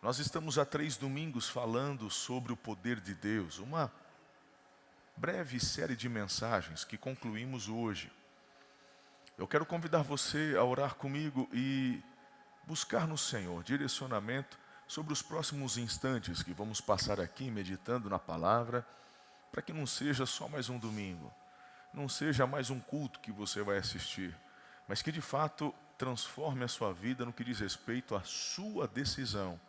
Nós estamos há 3 domingos falando sobre o poder de Deus, uma breve série de mensagens que concluímos hoje. Eu quero convidar você a orar comigo e buscar no Senhor direcionamento sobre os próximos instantes que vamos passar aqui meditando na palavra, para que não seja só mais um domingo, não seja mais um culto que você vai assistir, mas que de fato transforme a sua vida no que diz respeito à sua decisão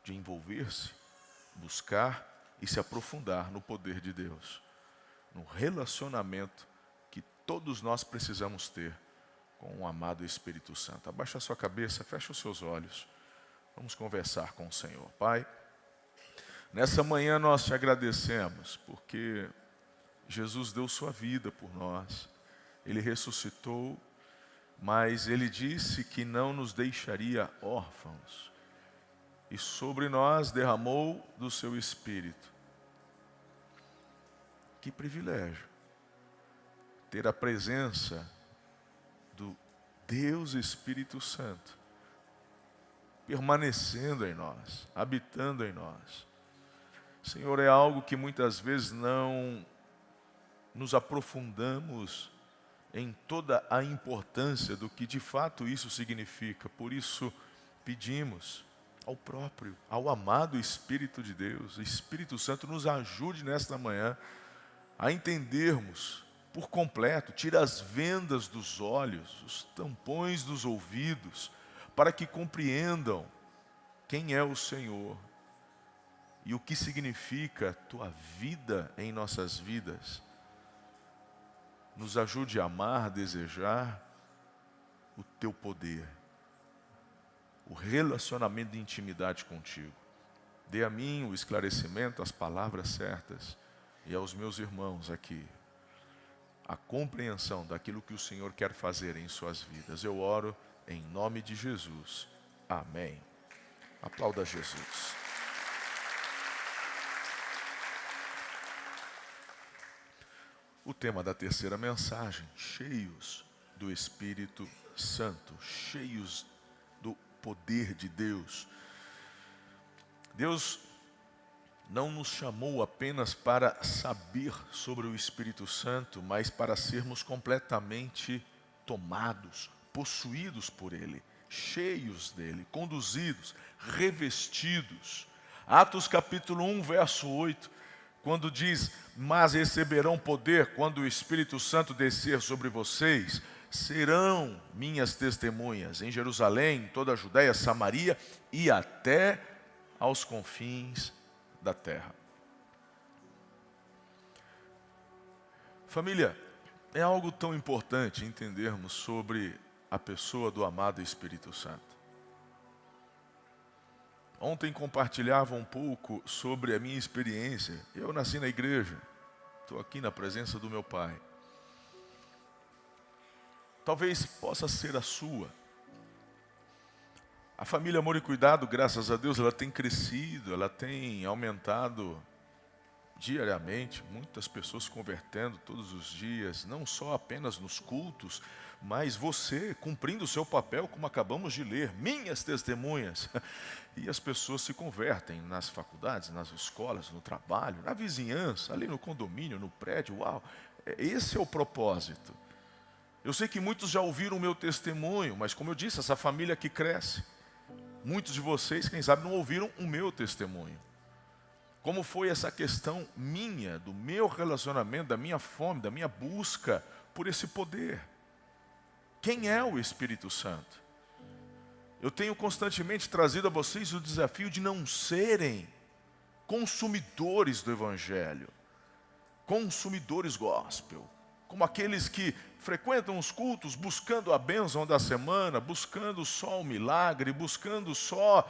de envolver-se, buscar e se aprofundar no poder de Deus, no relacionamento que todos nós precisamos ter com o amado Espírito Santo. Abaixa a sua cabeça, fecha os seus olhos, vamos conversar com o Senhor. Pai, nessa manhã nós te agradecemos, porque Jesus deu sua vida por nós, Ele ressuscitou, mas Ele disse que não nos deixaria órfãos, e sobre nós derramou do seu Espírito. Que privilégio ter a presença do Deus Espírito Santo permanecendo em nós, habitando em nós. Senhor, é algo que muitas vezes não nos aprofundamos em toda a importância do que de fato isso significa. Por isso pedimos ao amado Espírito de Deus, o Espírito Santo nos ajude nesta manhã a entendermos por completo, tira as vendas dos olhos, os tampões dos ouvidos, para que compreendam quem é o Senhor e o que significa a tua vida em nossas vidas. Nos ajude a amar, desejar o teu poder, o relacionamento de intimidade contigo. Dê a mim o esclarecimento, as palavras certas, e aos meus irmãos aqui a compreensão daquilo que o Senhor quer fazer em suas vidas. Eu oro em nome de Jesus. Amém. Aplauda Jesus. O tema da terceira mensagem: cheios do Espírito Santo, cheios do poder de Deus. Deus não nos chamou apenas para saber sobre o Espírito Santo, mas para sermos completamente tomados, possuídos por Ele, cheios dEle, conduzidos, revestidos. Atos capítulo 1, verso 8, quando diz: mas receberão poder quando o Espírito Santo descer sobre vocês, serão minhas testemunhas em Jerusalém, em toda a Judéia, Samaria e até aos confins da terra. Família, é algo tão importante entendermos sobre a pessoa do amado Espírito Santo. Ontem compartilhava um pouco sobre a minha experiência. Eu nasci na igreja, estou aqui na presença do meu pai. Talvez possa ser a sua. A família Amor e Cuidado, graças a Deus, ela tem crescido, ela tem aumentado diariamente, muitas pessoas se convertendo todos os dias, não só apenas nos cultos, mas você cumprindo o seu papel, como acabamos de ler, minhas testemunhas. E as pessoas se convertem nas faculdades, nas escolas, no trabalho, na vizinhança, ali no condomínio, no prédio. Uau, esse é o propósito. Eu sei que muitos já ouviram o meu testemunho, mas como eu disse, essa família que cresce. Muitos de vocês, quem sabe, não ouviram o meu testemunho. Como foi essa questão minha, do meu relacionamento, da minha fome, da minha busca por esse poder. Quem é o Espírito Santo? Eu tenho constantemente trazido a vocês o desafio de não serem consumidores do Evangelho, consumidores gospel, como aqueles que frequentam os cultos buscando a bênção da semana, buscando só o milagre, buscando só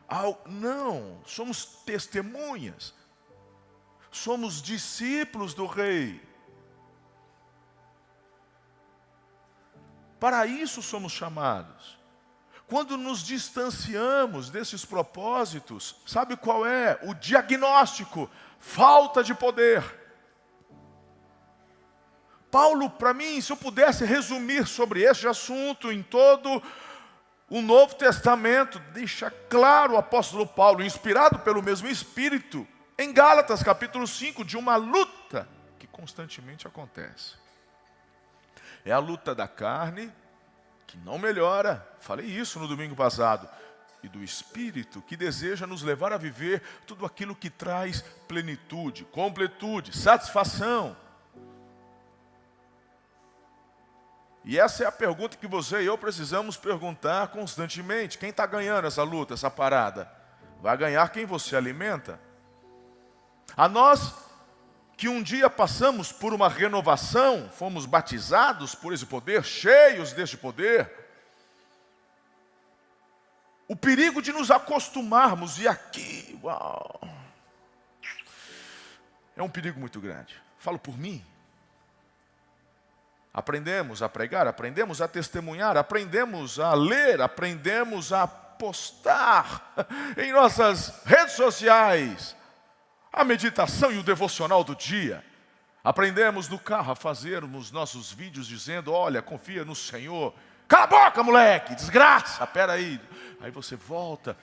algo. Não, somos testemunhas, somos discípulos do Rei. Para isso somos chamados. Quando nos distanciamos desses propósitos, sabe qual é o diagnóstico? Falta de poder. Paulo, para mim, se eu pudesse resumir sobre esse assunto em todo O Novo Testamento deixa claro o apóstolo Paulo, inspirado pelo mesmo Espírito, em Gálatas capítulo 5, de uma luta que constantemente acontece. É a luta da carne, que não melhora, falei isso no domingo passado, e do Espírito, que deseja nos levar a viver tudo aquilo que traz plenitude, completude, satisfação. E essa é a pergunta que você e eu precisamos perguntar constantemente. Quem está ganhando essa luta, essa parada? Vai ganhar quem você alimenta. A nós que um dia passamos por uma renovação, fomos batizados por esse poder, cheios deste poder, o perigo de nos acostumarmos, e aqui, uau, é um perigo muito grande. Falo por mim. Aprendemos a pregar, aprendemos a testemunhar, aprendemos a ler, aprendemos a postar em nossas redes sociais a meditação e o devocional do dia. Aprendemos no carro a fazermos nossos vídeos dizendo: olha, confia no Senhor. Cala a boca, moleque, desgraça, peraí. Aí você volta.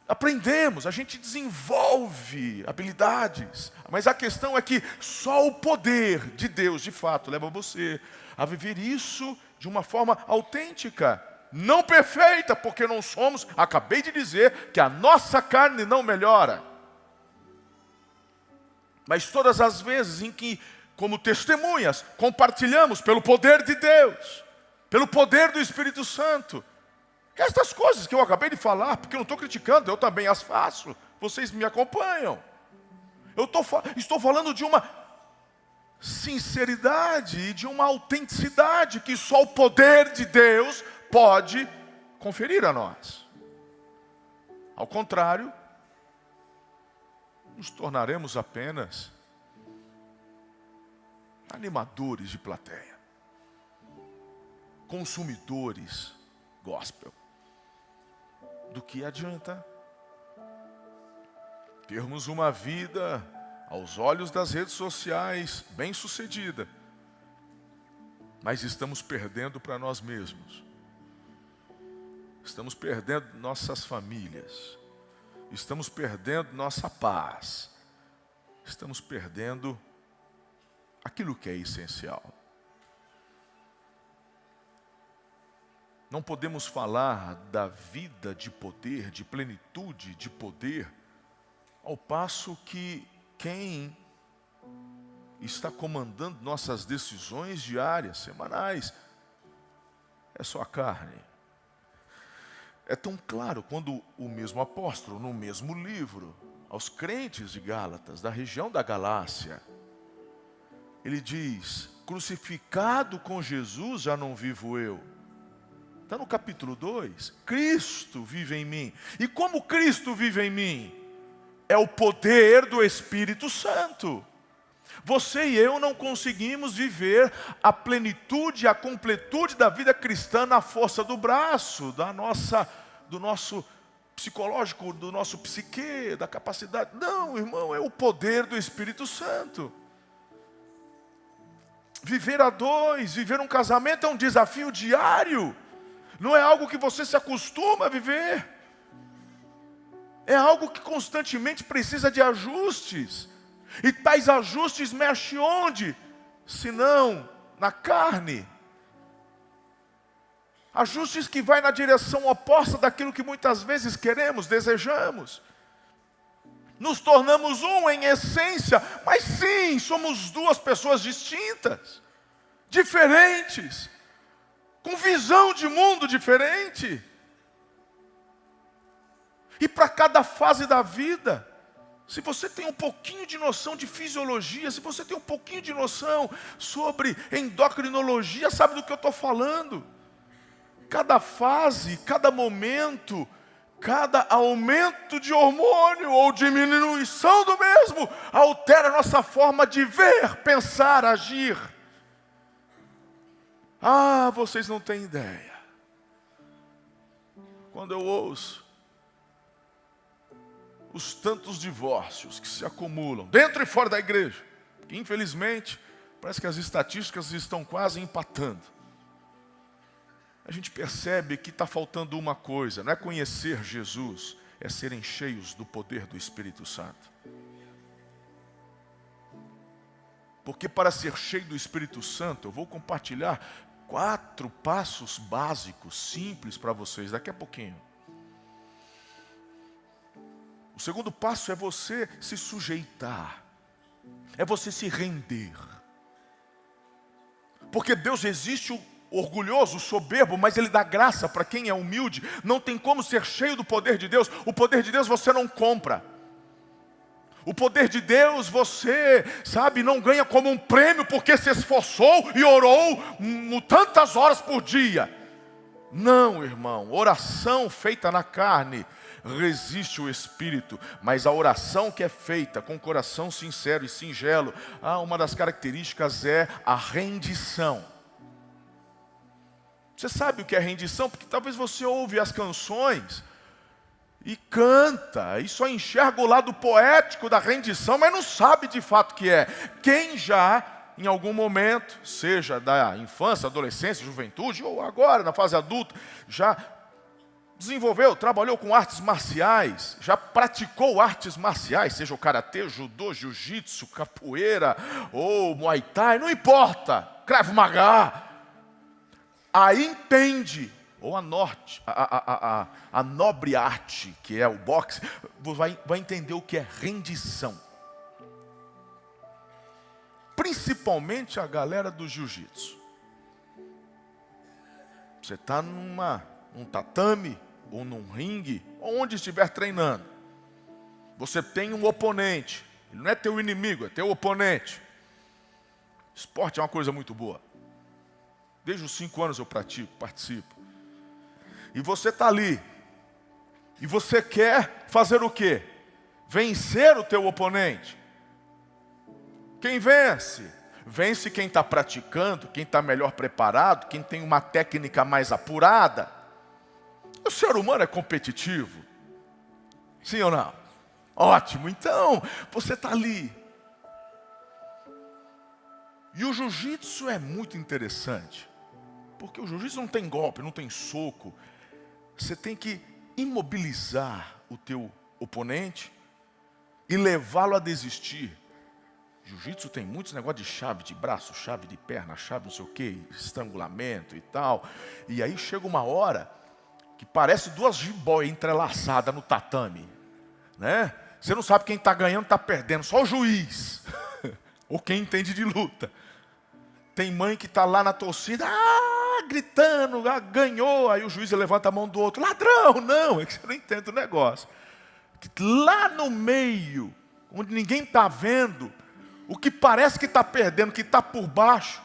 Aprendemos, a gente desenvolve habilidades, mas a questão é que só o poder de Deus, de fato, leva você a viver isso de uma forma autêntica, não perfeita, porque não somos, acabei de dizer, que a nossa carne não melhora. Mas todas as vezes em que, como testemunhas, compartilhamos pelo poder de Deus, pelo poder do Espírito Santo, estas coisas que eu acabei de falar, porque eu não estou criticando, eu também as faço, vocês me acompanham. Estou falando de uma sinceridade e de uma autenticidade que só o poder de Deus pode conferir a nós. Ao contrário, nos tornaremos apenas animadores de plateia, consumidores gospel. Do que adianta termos uma vida, aos olhos das redes sociais, bem-sucedida, mas estamos perdendo para nós mesmos, estamos perdendo nossas famílias, estamos perdendo nossa paz, estamos perdendo aquilo que é essencial. Não podemos falar da vida de poder, de plenitude de poder, ao passo que quem está comandando nossas decisões diárias, semanais, é só a carne. É tão claro quando o mesmo apóstolo, no mesmo livro, aos crentes de Gálatas, da região da Galácia, ele diz: crucificado com Jesus já não vivo eu. Está no capítulo 2, Cristo vive em mim. E como Cristo vive em mim? É o poder do Espírito Santo. Você e eu não conseguimos viver a plenitude, a completude da vida cristã na força do braço, do nosso psicológico, do nosso psique, da capacidade. Não, irmão, é o poder do Espírito Santo. Viver a dois, viver um casamento é um desafio diário. Não é algo que você se acostuma a viver. É algo que constantemente precisa de ajustes. E tais ajustes mexem onde? Se não na carne. Ajustes que vai na direção oposta daquilo que muitas vezes queremos, desejamos. Nos tornamos um em essência, mas sim, somos duas pessoas distintas, diferentes, com visão de mundo diferente. E para cada fase da vida, se você tem um pouquinho de noção de fisiologia, se você tem um pouquinho de noção sobre endocrinologia, sabe do que eu estou falando. Cada fase, cada momento, cada aumento de hormônio ou diminuição do mesmo, altera a nossa forma de ver, pensar, agir. Ah, vocês não têm ideia. Quando eu ouço os tantos divórcios que se acumulam dentro e fora da igreja, que infelizmente parece que as estatísticas estão quase empatando. a gente percebe que está faltando uma coisa. Não é conhecer Jesus, é serem cheios do poder do Espírito Santo. Porque para ser cheio do Espírito Santo, eu vou compartilhar 4 passos básicos, simples para vocês, daqui a pouquinho. O segundo passo é você se sujeitar, é você se render. Porque Deus resiste o orgulhoso, o soberbo, mas Ele dá graça para quem é humilde. Não tem como ser cheio do poder de Deus. O poder de Deus você não compra. O poder de Deus você, sabe, não ganha como um prêmio porque se esforçou e orou tantas horas por dia. Não, irmão, oração feita na carne resiste o Espírito, mas a oração que é feita com coração sincero e singelo, uma das características é a rendição. Você sabe o que é rendição? Porque talvez você ouve as canções e canta, e só enxerga o lado poético da rendição, mas não sabe de fato o que é. Quem já, em algum momento, seja da infância, adolescência, juventude, ou agora na fase adulta, já desenvolveu, trabalhou com artes marciais, já praticou artes marciais, seja o karatê, judô, jiu-jitsu, capoeira, ou muay thai, não importa, Krav Maga, aí entende, ou a nobre arte, que é o boxe, vai entender o que é rendição. Principalmente a galera do jiu-jitsu. Você está num tatame, ou num ringue, ou onde estiver treinando. Você tem um oponente. Ele não é teu inimigo, é teu oponente. Esporte é uma coisa muito boa. Desde os 5 anos eu participo. E você está ali. E você quer fazer o quê? Vencer o teu oponente. Quem vence? Vence quem está praticando, quem está melhor preparado, quem tem uma técnica mais apurada. O ser humano é competitivo. Sim ou não? Ótimo, então você está ali. E o jiu-jitsu é muito interessante. Porque o jiu-jitsu não tem golpe, não tem soco. Você tem que imobilizar o teu oponente e levá-lo a desistir. Jiu-jitsu tem muitos negócios de chave de braço, chave de perna, chave não sei o que, estrangulamento e tal. E aí chega uma hora que parece 2 jiboias entrelaçadas no tatame, né? Você não sabe quem está ganhando, está perdendo, só o juiz. Ou quem entende de luta. Tem mãe que está lá na torcida, gritando, ganhou. Aí o juiz levanta a mão do outro, ladrão, não, é que você não entende o negócio. Lá no meio, onde ninguém está vendo, o que parece que está perdendo, que está por baixo,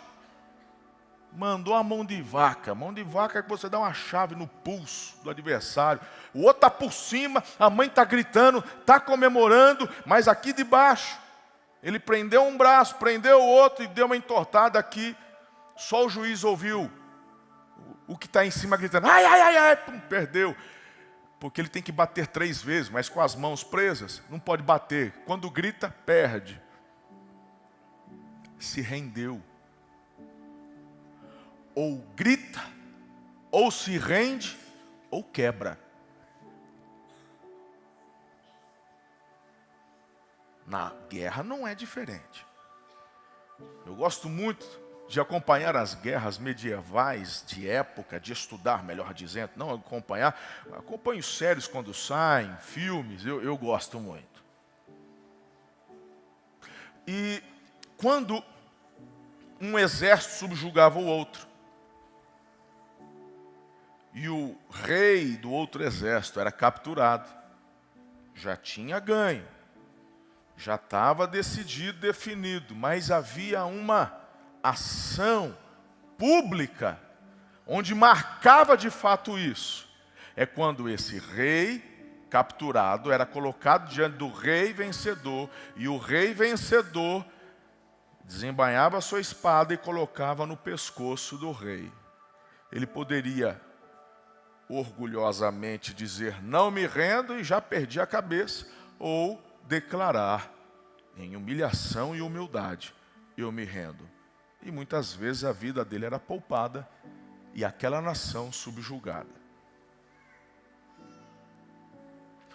mandou a mão de vaca. Mão de vaca é que você dá uma chave no pulso do adversário. O outro está por cima, a mãe está gritando, está comemorando, mas aqui de baixo, ele prendeu um braço, prendeu o outro e deu uma entortada aqui. Só o juiz ouviu o que está em cima gritando, ai, ai, ai, ai, pum, perdeu. Porque ele tem que bater 3 vezes, mas com as mãos presas, não pode bater. Quando grita, perde. Se rendeu. Ou grita, ou se rende, ou quebra. Na guerra não é diferente. Eu gosto muito de acompanhar as guerras medievais de época, de estudar, melhor dizendo, não acompanhar. Acompanho séries quando saem, filmes, eu gosto muito. E quando um exército subjugava o outro, e o rei do outro exército era capturado, já tinha ganho, já estava decidido, definido, mas havia uma ação pública, onde marcava de fato isso. É quando esse rei capturado era colocado diante do rei vencedor, e o rei vencedor desembainhava a sua espada e colocava no pescoço do rei. Ele poderia orgulhosamente dizer, não me rendo e já perdi a cabeça, ou declarar em humilhação e humildade, eu me rendo. E muitas vezes a vida dele era poupada e aquela nação subjugada.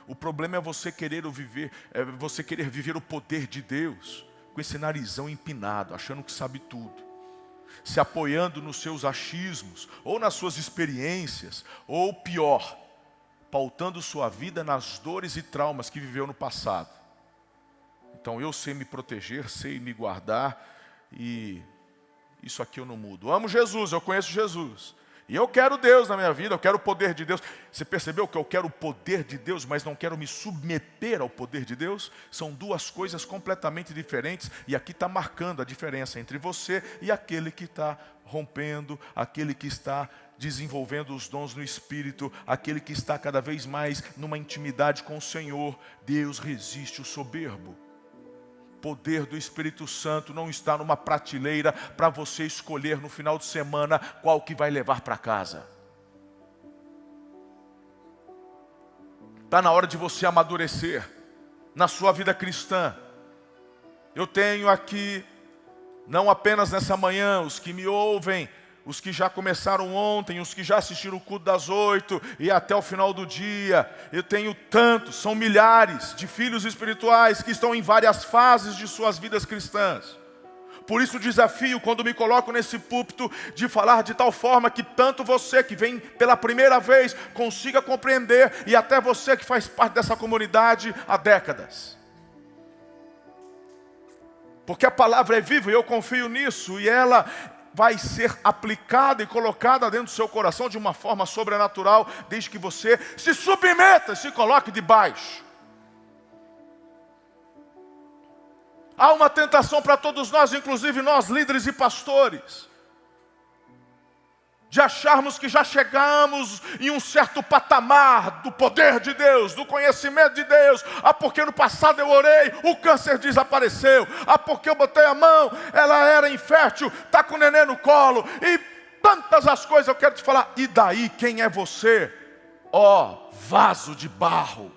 O problema é você querer viver o poder de Deus com esse narizão empinado, achando que sabe tudo, se apoiando nos seus achismos, ou nas suas experiências, ou pior, pautando sua vida nas dores e traumas que viveu no passado. Então eu sei me proteger, sei me guardar, e isso aqui eu não mudo. Eu amo Jesus, eu conheço Jesus. E eu quero Deus na minha vida, eu quero o poder de Deus. Você percebeu que eu quero o poder de Deus, mas não quero me submeter ao poder de Deus? São duas coisas completamente diferentes. E aqui está marcando a diferença entre você e aquele que está rompendo, aquele que está desenvolvendo os dons no Espírito, aquele que está cada vez mais numa intimidade com o Senhor. Deus resiste o soberbo. O poder do Espírito Santo não está numa prateleira para você escolher no final de semana qual que vai levar para casa. Está na hora de você amadurecer na sua vida cristã. Eu tenho aqui, não apenas nessa manhã, os que me ouvem, os que já começaram ontem, os que já assistiram o culto das 8 e até o final do dia. Eu tenho tantos, são milhares de filhos espirituais que estão em várias fases de suas vidas cristãs. Por isso o desafio, quando me coloco nesse púlpito, de falar de tal forma que tanto você que vem pela primeira vez consiga compreender, e até você que faz parte dessa comunidade há décadas. Porque a palavra é viva e eu confio nisso, e ela vai ser aplicada e colocada dentro do seu coração de uma forma sobrenatural, desde que você se submeta e se coloque debaixo. Há uma tentação para todos nós, inclusive nós líderes e pastores, de acharmos que já chegamos em um certo patamar do poder de Deus, do conhecimento de Deus. Ah, porque no passado eu orei, o câncer desapareceu. Ah, porque eu botei a mão, ela era infértil, está com o neném no colo. E tantas as coisas eu quero te falar. E daí, quem é você? Ó, vaso de barro.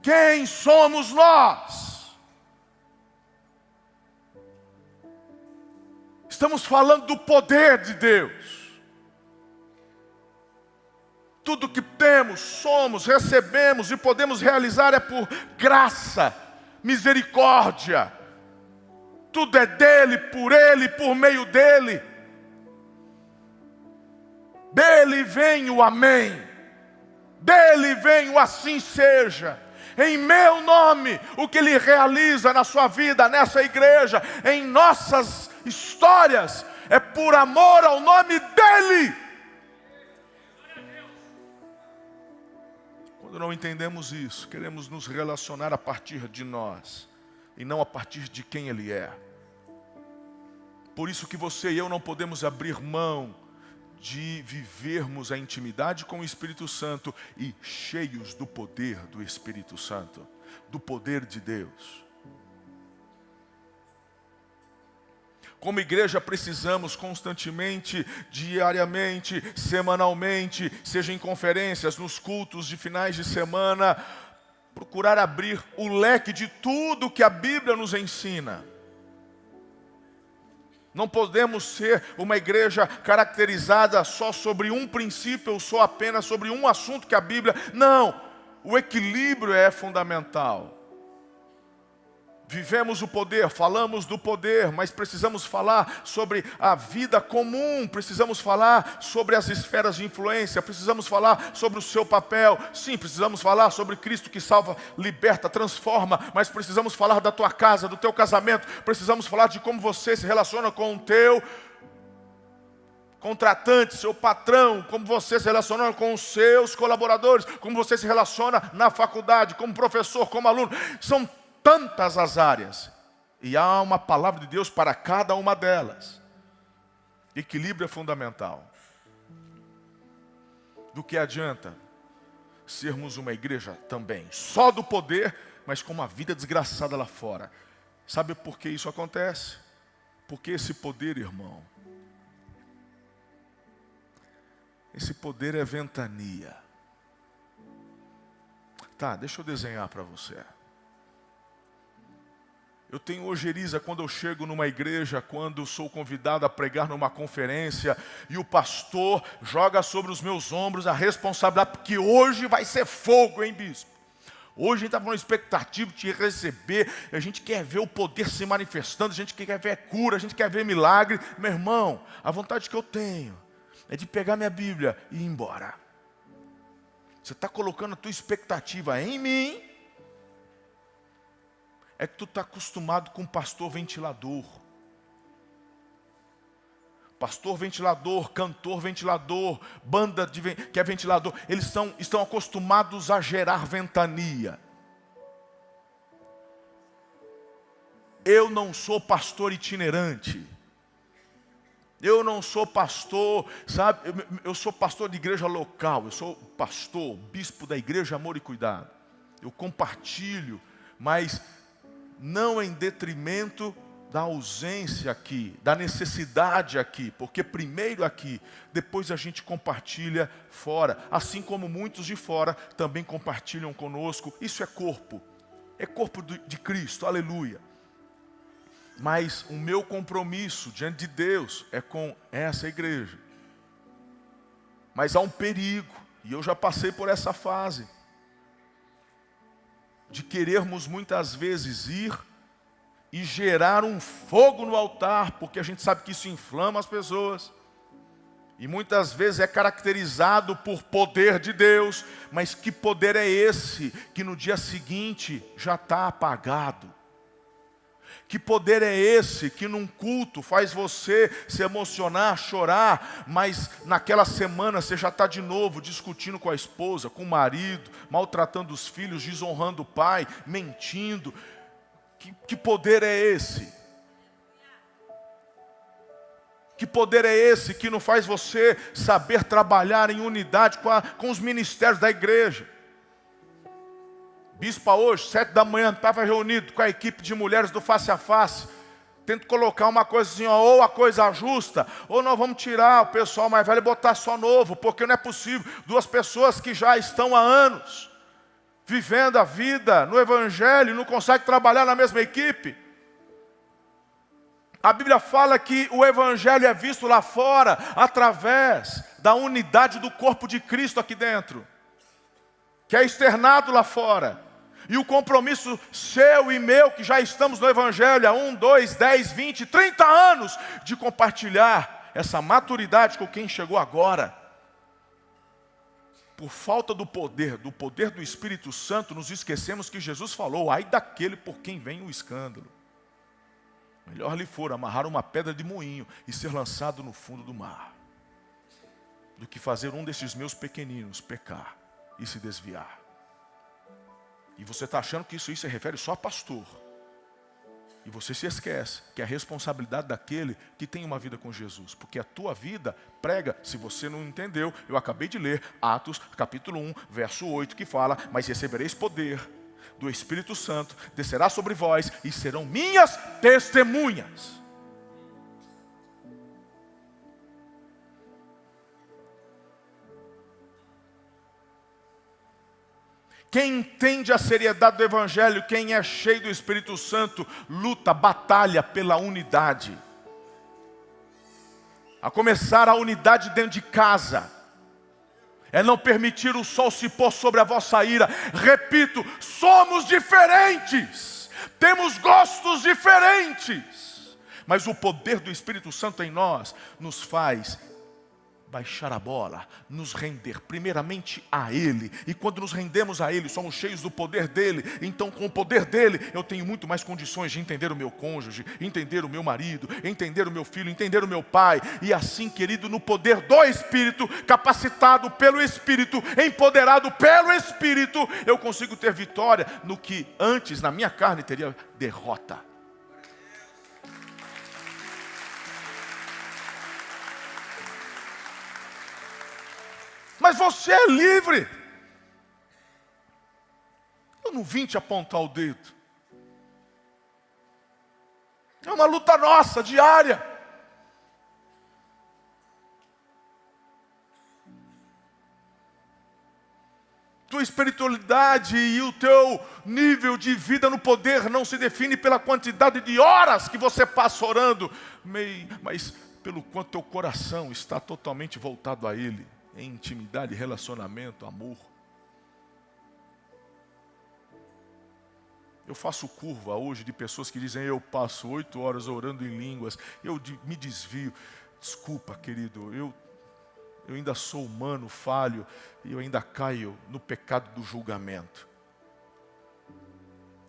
Quem somos nós? Estamos falando do poder de Deus. Tudo que temos, somos, recebemos e podemos realizar é por graça, misericórdia. Tudo é dele, por meio dele. Dele vem o amém. Dele vem o assim seja. Em meu nome, o que Ele realiza na sua vida, nessa igreja, em nossas histórias, é por amor ao nome dEle. Quando não entendemos isso, queremos nos relacionar a partir de nós, e não a partir de quem Ele é. Por isso que você e eu não podemos abrir mão de vivermos a intimidade com o Espírito Santo e cheios do poder do Espírito Santo, do poder de Deus. Como igreja precisamos constantemente, diariamente, semanalmente, seja em conferências, nos cultos de finais de semana, procurar abrir o leque de tudo que a Bíblia nos ensina. Não podemos ser uma igreja caracterizada só sobre um princípio ou só apenas sobre um assunto que a Bíblia... Não, o equilíbrio é fundamental. Vivemos o poder, falamos do poder, mas precisamos falar sobre a vida comum, precisamos falar sobre as esferas de influência, precisamos falar sobre o seu papel. Sim, precisamos falar sobre Cristo que salva, liberta, transforma, mas precisamos falar da tua casa, do teu casamento, precisamos falar de como você se relaciona com o teu contratante, seu patrão, como você se relaciona com os seus colaboradores, como você se relaciona na faculdade, como professor, como aluno. São tantas as áreas, e há uma palavra de Deus para cada uma delas. Equilíbrio é fundamental. Do que adianta sermos uma igreja também só do poder, mas com uma vida desgraçada lá fora? Sabe por que isso acontece? Porque esse poder, irmão, esse poder é ventania. Tá, deixa eu desenhar para você. Eu tenho ojeriza quando eu chego numa igreja, quando sou convidado a pregar numa conferência e o pastor joga sobre os meus ombros a responsabilidade, porque hoje vai ser fogo, hein, bispo? Hoje a gente está com uma expectativa de te receber, a gente quer ver o poder se manifestando, a gente quer ver cura, a gente quer ver milagre. Meu irmão, a vontade que eu tenho é de pegar minha Bíblia e ir embora. Você está colocando a tua expectativa em mim, é que tu está acostumado com pastor ventilador. Pastor ventilador, cantor ventilador, banda que é ventilador. Eles estão acostumados a gerar ventania. Eu não sou pastor itinerante. Eu não sou pastor, sabe? Eu sou pastor de igreja local. Eu sou pastor, bispo da igreja Amor e Cuidado. Eu compartilho, mas não em detrimento da ausência aqui, da necessidade aqui, porque primeiro aqui, depois a gente compartilha fora, assim como muitos de fora também compartilham conosco. Isso é corpo de Cristo, aleluia. Mas o meu compromisso diante de Deus é com essa igreja. Mas há um perigo, e eu já passei por essa fase, de querermos muitas vezes ir e gerar um fogo no altar, porque a gente sabe que isso inflama as pessoas. E muitas vezes é caracterizado por poder de Deus, mas que poder é esse que no dia seguinte já está apagado? Que poder é esse que num culto faz você se emocionar, chorar, mas naquela semana você já está de novo discutindo com a esposa, com o marido, maltratando os filhos, desonrando o pai, mentindo? Que poder é esse? Que poder é esse que não faz você saber trabalhar em unidade com os ministérios da igreja? Bispa hoje, 7 da manhã, estava reunido com a equipe de mulheres do Face a Face. Tento colocar uma coisa assim, ó, ou a coisa justa, ou nós vamos tirar o pessoal mais velho e botar só novo, porque não é possível. 2 pessoas que já estão há anos vivendo a vida no Evangelho, não conseguem trabalhar na mesma equipe. A Bíblia fala que o Evangelho é visto lá fora, através da unidade do corpo de Cristo aqui dentro, que é externado lá fora. E o compromisso seu e meu, que já estamos no Evangelho há 1, 2, 10, 20, 30 anos, de compartilhar essa maturidade com quem chegou agora. Por falta do poder do Espírito Santo, nos esquecemos que Jesus falou: ai daquele por quem vem o escândalo. Melhor lhe for amarrar uma pedra de moinho e ser lançado no fundo do mar, do que fazer um desses meus pequeninos pecar e se desviar. E você está achando que isso se refere só a pastor. E você se esquece que é a responsabilidade daquele que tem uma vida com Jesus. Porque a tua vida prega, se você não entendeu, eu acabei de ler Atos capítulo 1, verso 8, que fala: mas recebereis poder do Espírito Santo, descerá sobre vós e serão minhas testemunhas. Quem entende a seriedade do Evangelho, quem é cheio do Espírito Santo, luta, batalha pela unidade. A começar a unidade dentro de casa. É não permitir o sol se pôr sobre a vossa ira. Repito, somos diferentes. Temos gostos diferentes. Mas o poder do Espírito Santo em nós nos faz baixar a bola, nos render primeiramente a Ele. E quando nos rendemos a Ele, somos cheios do poder dEle. Então com o poder dEle, eu tenho muito mais condições de entender o meu cônjuge, entender o meu marido, entender o meu filho, entender o meu pai. E assim, querido, no poder do Espírito, capacitado pelo Espírito, empoderado pelo Espírito, eu consigo ter vitória no que antes na minha carne teria derrota. Mas você é livre. Eu não vim te apontar o dedo. É uma luta nossa, diária. tua espiritualidade e o teu nível de vida no poder não se define pela quantidade de horas que você passa orando, mas pelo quanto teu coração está totalmente voltado a Ele, em intimidade, relacionamento, amor. Eu faço curva hoje de pessoas que dizem: eu passo 8 horas orando em línguas, eu me desvio. Desculpa, querido, eu ainda sou humano, falho, e eu ainda caio no pecado do julgamento.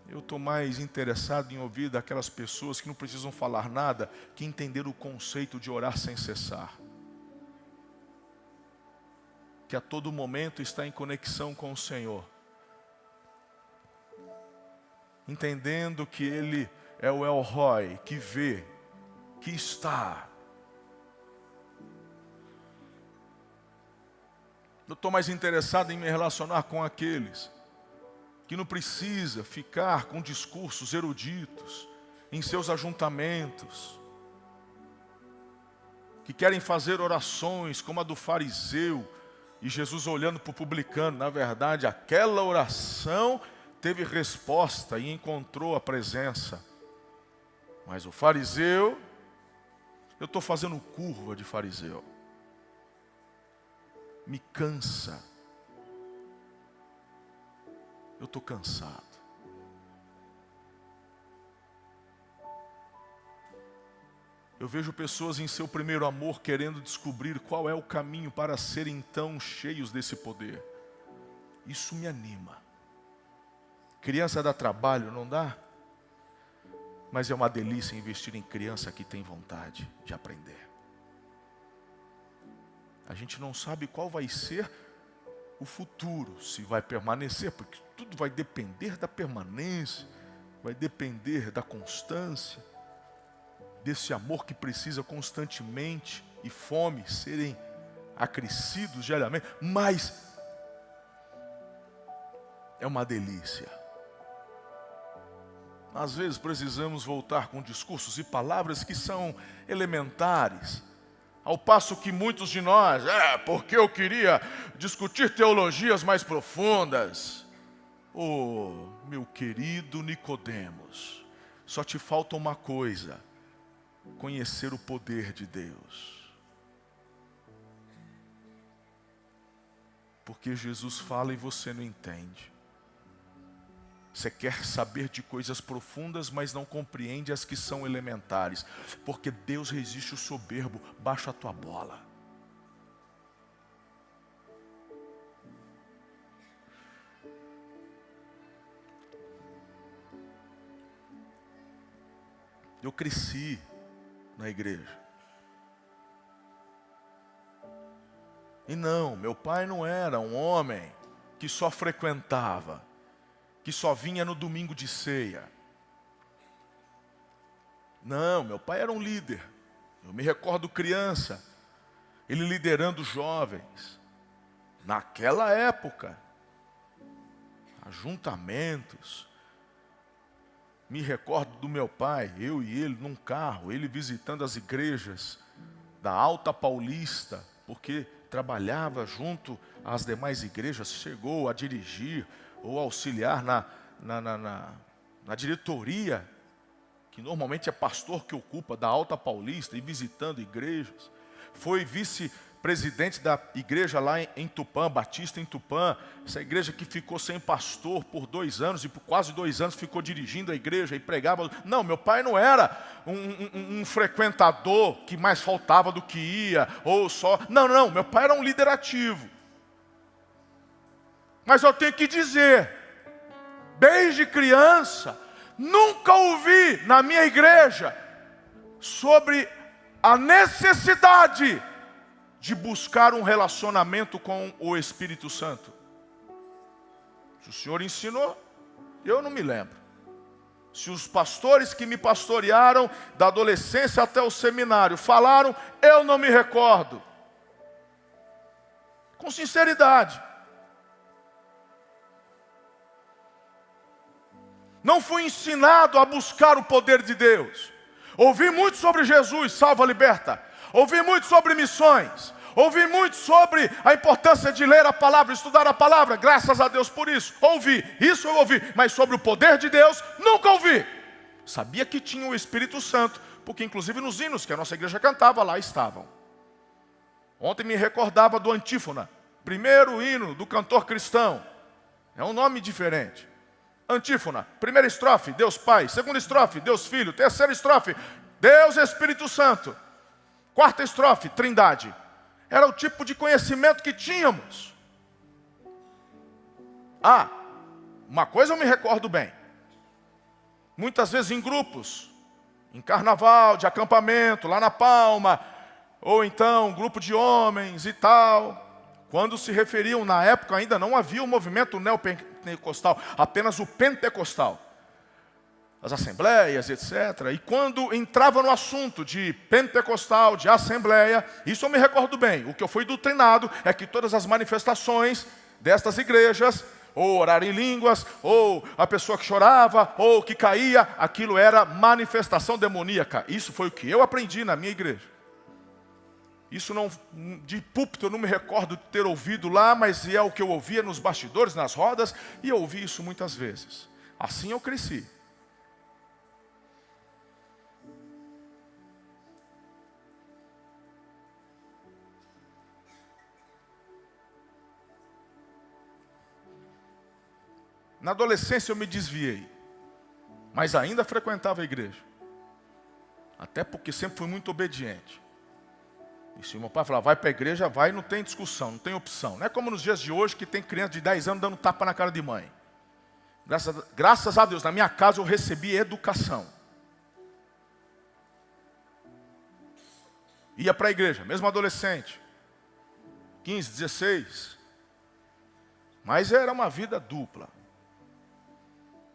Eu estou mais interessado em ouvir daquelas pessoas que não precisam falar nada, que entenderam o conceito de orar sem cessar. Que a todo momento está em conexão com o Senhor. Entendendo que Ele é o El Roi, que vê, que está. Eu estou mais interessado em me relacionar com aqueles que não precisa ficar com discursos eruditos em seus ajuntamentos, que querem fazer orações como a do fariseu, e Jesus olhando para o publicano. Na verdade, aquela oração teve resposta e encontrou a presença. Mas o fariseu, eu estou fazendo curva de fariseu. Me cansa. Eu estou cansado. Eu vejo pessoas em seu primeiro amor querendo descobrir qual é o caminho para serem então cheios desse poder. Isso me anima. Criança dá trabalho, não dá? Mas é uma delícia investir em criança que tem vontade de aprender. A gente não sabe qual vai ser o futuro, se vai permanecer, porque tudo vai depender da permanência, vai depender da constância, desse amor que precisa constantemente e fome serem acrescidos diariamente, mas é uma delícia. Às vezes precisamos voltar com discursos e palavras que são elementares, ao passo que muitos de nós, porque eu queria discutir teologias mais profundas. Oh, meu querido Nicodemos, só te falta uma coisa: conhecer o poder de Deus. Porque Jesus fala e você não entende. Você quer saber de coisas profundas, mas não compreende as que são elementares. Porque Deus resiste o soberbo. Baixa a tua bola. Eu cresci na igreja. E não, meu pai não era um homem que só frequentava, que só vinha no domingo de ceia. Não, meu pai era um líder. Eu me recordo criança, ele liderando jovens. Naquela época, ajuntamentos. Me recordo do meu pai, eu e ele num carro, ele visitando as igrejas da Alta Paulista, porque trabalhava junto às demais igrejas, chegou a dirigir ou auxiliar na diretoria, que normalmente é pastor que ocupa, da Alta Paulista, e visitando igrejas. Foi vice-presidente da igreja lá em Tupã, Batista em Tupã, essa igreja que ficou sem pastor por 2 anos, e por quase 2 anos ficou dirigindo a igreja e pregava. Não, meu pai não era um frequentador que mais faltava do que ia, ou só... Não, meu pai era um líder ativo. Mas eu tenho que dizer, desde criança, nunca ouvi na minha igreja sobre a necessidade de buscar um relacionamento com o Espírito Santo. Se o Senhor ensinou, eu não me lembro. Se os pastores que me pastorearam da adolescência até o seminário falaram, eu não me recordo. Com sinceridade. Não fui ensinado a buscar o poder de Deus. Ouvi muito sobre Jesus, salva, liberta. Ouvi muito sobre missões. Ouvi muito sobre a importância de ler a palavra, estudar a palavra. Graças a Deus por isso. Ouvi, isso eu ouvi. Mas sobre o poder de Deus, nunca ouvi. Sabia que tinha o Espírito Santo, porque inclusive nos hinos que a nossa igreja cantava, lá estavam. Ontem me recordava do antífona. Primeiro hino do cantor cristão. É um nome diferente. Antífona, primeira estrofe, Deus Pai. Segunda estrofe, Deus Filho. Terceira estrofe, Deus Espírito Santo. Quarta estrofe, Trindade. Era o tipo de conhecimento que tínhamos. Ah, uma coisa eu me recordo bem. Muitas vezes em grupos, em carnaval, de acampamento, lá na Palma, ou então um grupo de homens e tal, quando se referiam, na época ainda não havia o movimento neopentecostal, apenas o pentecostal. As assembleias, etc. E quando entrava no assunto de pentecostal, de assembleia, isso eu me recordo bem. O que eu fui doutrinado é que todas as manifestações destas igrejas, ou orar em línguas, ou a pessoa que chorava, ou que caía, aquilo era manifestação demoníaca. Isso foi o que eu aprendi na minha igreja. Isso não, de púlpito eu não me recordo de ter ouvido lá, mas é o que eu ouvia nos bastidores, nas rodas, e eu ouvi isso muitas vezes. Assim eu cresci. Na adolescência eu me desviei, mas ainda frequentava a igreja. Até porque sempre fui muito obediente. E se meu pai falava, vai para a igreja, vai, não tem discussão, não tem opção. Não é como nos dias de hoje que tem criança de 10 anos dando tapa na cara de mãe. Graças a Deus, na minha casa eu recebi educação. Ia para a igreja, mesmo adolescente. 15, 16. Mas era uma vida dupla.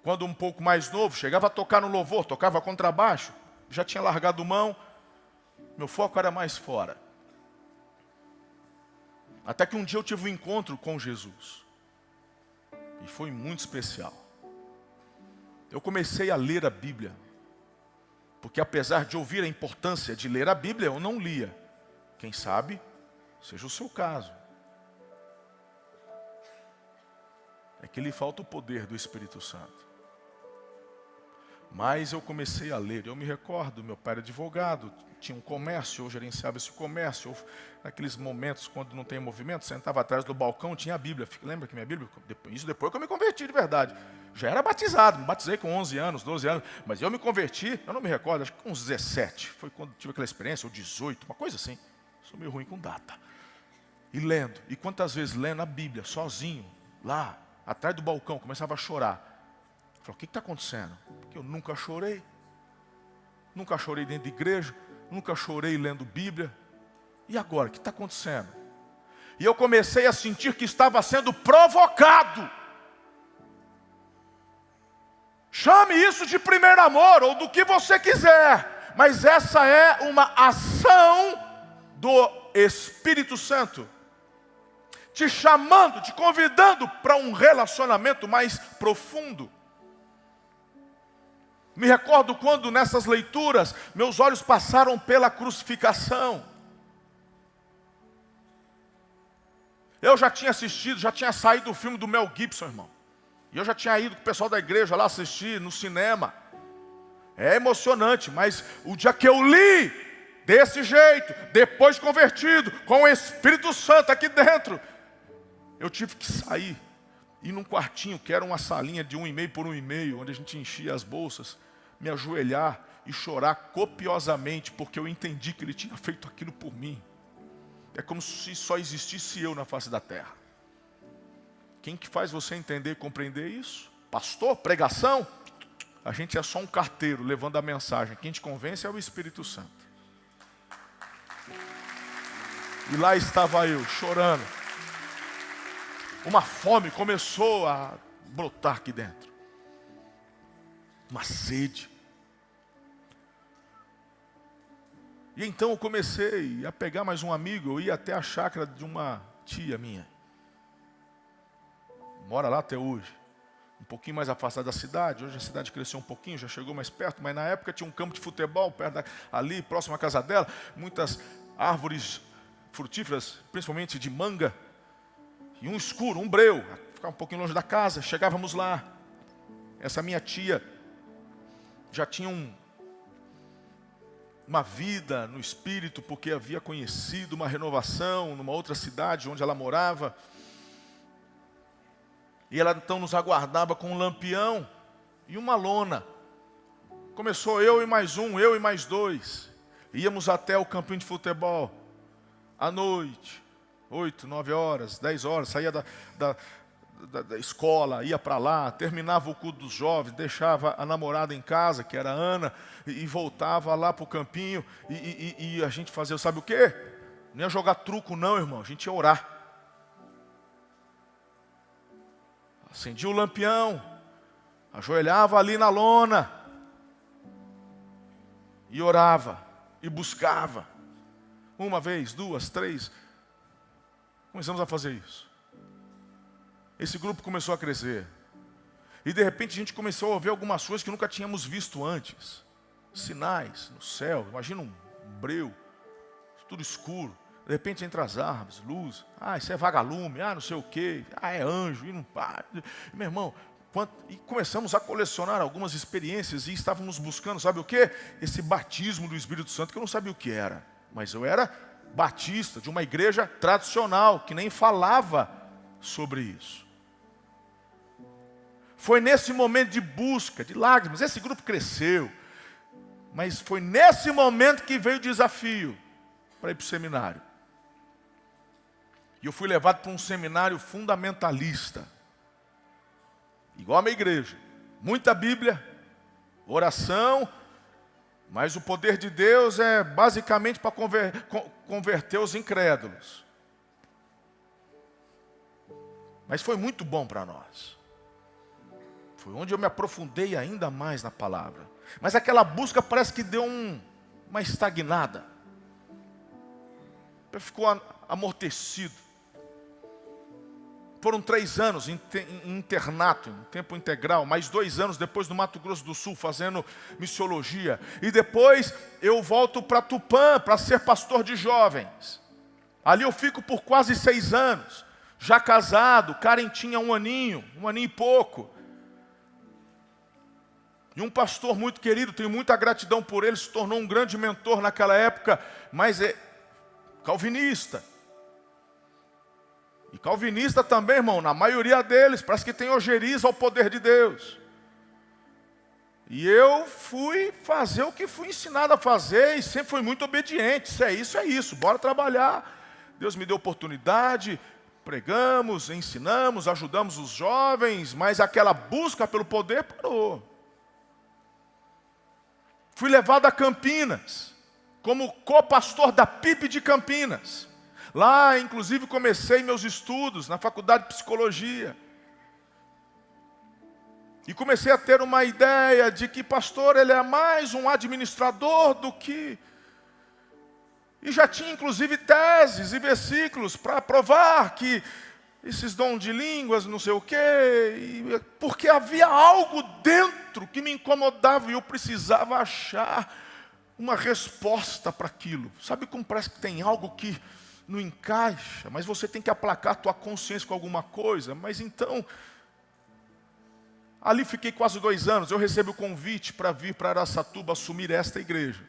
Quando um pouco mais novo, chegava a tocar no louvor, tocava contrabaixo, já tinha largado mão, meu foco era mais fora. Até que um dia eu tive um encontro com Jesus. E foi muito especial. Eu comecei a ler a Bíblia. Porque apesar de ouvir a importância de ler a Bíblia, eu não lia. Quem sabe, seja o seu caso. É que lhe falta o poder do Espírito Santo. Mas eu comecei a ler. Eu me recordo, meu pai era advogado, tinha um comércio, eu gerenciava esse comércio. Naqueles momentos, quando não tem movimento, sentava atrás do balcão, tinha a Bíblia. Lembra que minha Bíblia? Isso depois que eu me converti de verdade. Já era batizado, me batizei com 11 anos, 12 anos. Mas eu me converti, eu não me recordo, acho que com uns 17. Foi quando tive aquela experiência, ou 18, uma coisa assim. Sou meio ruim com data. E lendo. E quantas vezes lendo a Bíblia, sozinho, lá, atrás do balcão, começava a chorar. Falei, o que está acontecendo? Porque eu nunca chorei. Nunca chorei dentro de igreja. Nunca chorei lendo Bíblia. E agora, o que está acontecendo? E eu comecei a sentir que estava sendo provocado. Chame isso de primeiro amor, ou do que você quiser. Mas essa é uma ação do Espírito Santo. Te chamando, te convidando para um relacionamento mais profundo. Me recordo quando nessas leituras, meus olhos passaram pela crucificação. Eu já tinha assistido, já tinha saído do filme do Mel Gibson, irmão. E eu já tinha ido com o pessoal da igreja lá assistir no cinema. É emocionante, mas o dia que eu li, desse jeito, depois convertido, com o Espírito Santo aqui dentro, eu tive que sair. Ir num quartinho, que era uma salinha de 1,5 por 1,5, onde a gente enchia as bolsas, me ajoelhar e chorar copiosamente, porque eu entendi que Ele tinha feito aquilo por mim. É como se só existisse eu na face da terra. Quem que faz você entender e compreender isso? Pastor? Pregação? A gente é só um carteiro levando a mensagem. Quem te convence é o Espírito Santo. E lá estava eu, chorando. Uma fome começou a brotar aqui dentro. Uma sede. E então eu comecei a pegar mais um amigo. Eu ia até a chácara de uma tia minha. Mora lá até hoje. Um pouquinho mais afastado da cidade. Hoje a cidade cresceu um pouquinho, já chegou mais perto. Mas na época tinha um campo de futebol perto ali, próximo à casa dela. Muitas árvores frutíferas, principalmente de manga, e um escuro, um breu, ficava um pouquinho longe da casa. Chegávamos lá, essa minha tia já tinha uma vida no espírito, porque havia conhecido uma renovação numa outra cidade onde ela morava. E ela então nos aguardava com um lampião e uma lona. Começou eu e mais um, eu e mais dois. Íamos até o campinho de futebol, à noite, 8, 9 horas, 10 horas, saía da escola, ia para lá, terminava o culto dos jovens, deixava a namorada em casa, que era a Ana, e voltava lá para o campinho, e a gente fazia, sabe o quê? Não ia jogar truco não, irmão, a gente ia orar. Acendia o lampião, ajoelhava ali na lona, e orava, e buscava. Uma vez, duas, três, começamos a fazer isso. Esse grupo começou a crescer. E de repente a gente começou a ver algumas coisas que nunca tínhamos visto antes. Sinais no céu, imagina um breu, tudo escuro. De repente entre as árvores, luz. Ah, isso é vagalume, não sei o quê. Ah, é anjo, e não para. Meu irmão, e começamos a colecionar algumas experiências e estávamos buscando, sabe o quê? Esse batismo do Espírito Santo, que eu não sabia o que era. Mas eu era batista, de uma igreja tradicional, que nem falava sobre isso. Foi nesse momento de busca, de lágrimas, esse grupo cresceu. Mas foi nesse momento que veio o desafio para ir para o seminário. E eu fui levado para um seminário fundamentalista. Igual a minha igreja. Muita Bíblia, oração, mas o poder de Deus é basicamente para converter os incrédulos. Mas foi muito bom para nós. Foi onde eu me aprofundei ainda mais na palavra. Mas aquela busca parece que deu uma estagnada. Ficou amortecido. Foram 3 anos em internato, em tempo integral, mais 2 anos depois no Mato Grosso do Sul, fazendo missiologia. E depois eu volto para Tupã, para ser pastor de jovens. Ali eu fico por quase 6 anos, já casado. Karen tinha 1 aninho e pouco. E um pastor muito querido, tenho muita gratidão por ele, se tornou um grande mentor naquela época, mas é calvinista. E calvinista também, irmão, na maioria deles, parece que tem ojeriza ao poder de Deus. E eu fui fazer o que fui ensinado a fazer, e sempre fui muito obediente. Isso é isso, bora trabalhar. Deus me deu oportunidade, pregamos, ensinamos, ajudamos os jovens, mas aquela busca pelo poder parou. Fui levado a Campinas, como co-pastor da PIP de Campinas. Lá, inclusive, comecei meus estudos na faculdade de psicologia. E comecei a ter uma ideia de que pastor, ele é mais um administrador do que... E já tinha, inclusive, teses e versículos para provar que esses dons de línguas, não sei o quê, porque havia algo dentro que me incomodava e eu precisava achar uma resposta para aquilo. Sabe como parece que tem algo que não encaixa, mas você tem que aplacar a tua consciência com alguma coisa? Mas então, ali fiquei quase 2 anos, eu recebo o convite para vir para Araçatuba assumir esta igreja,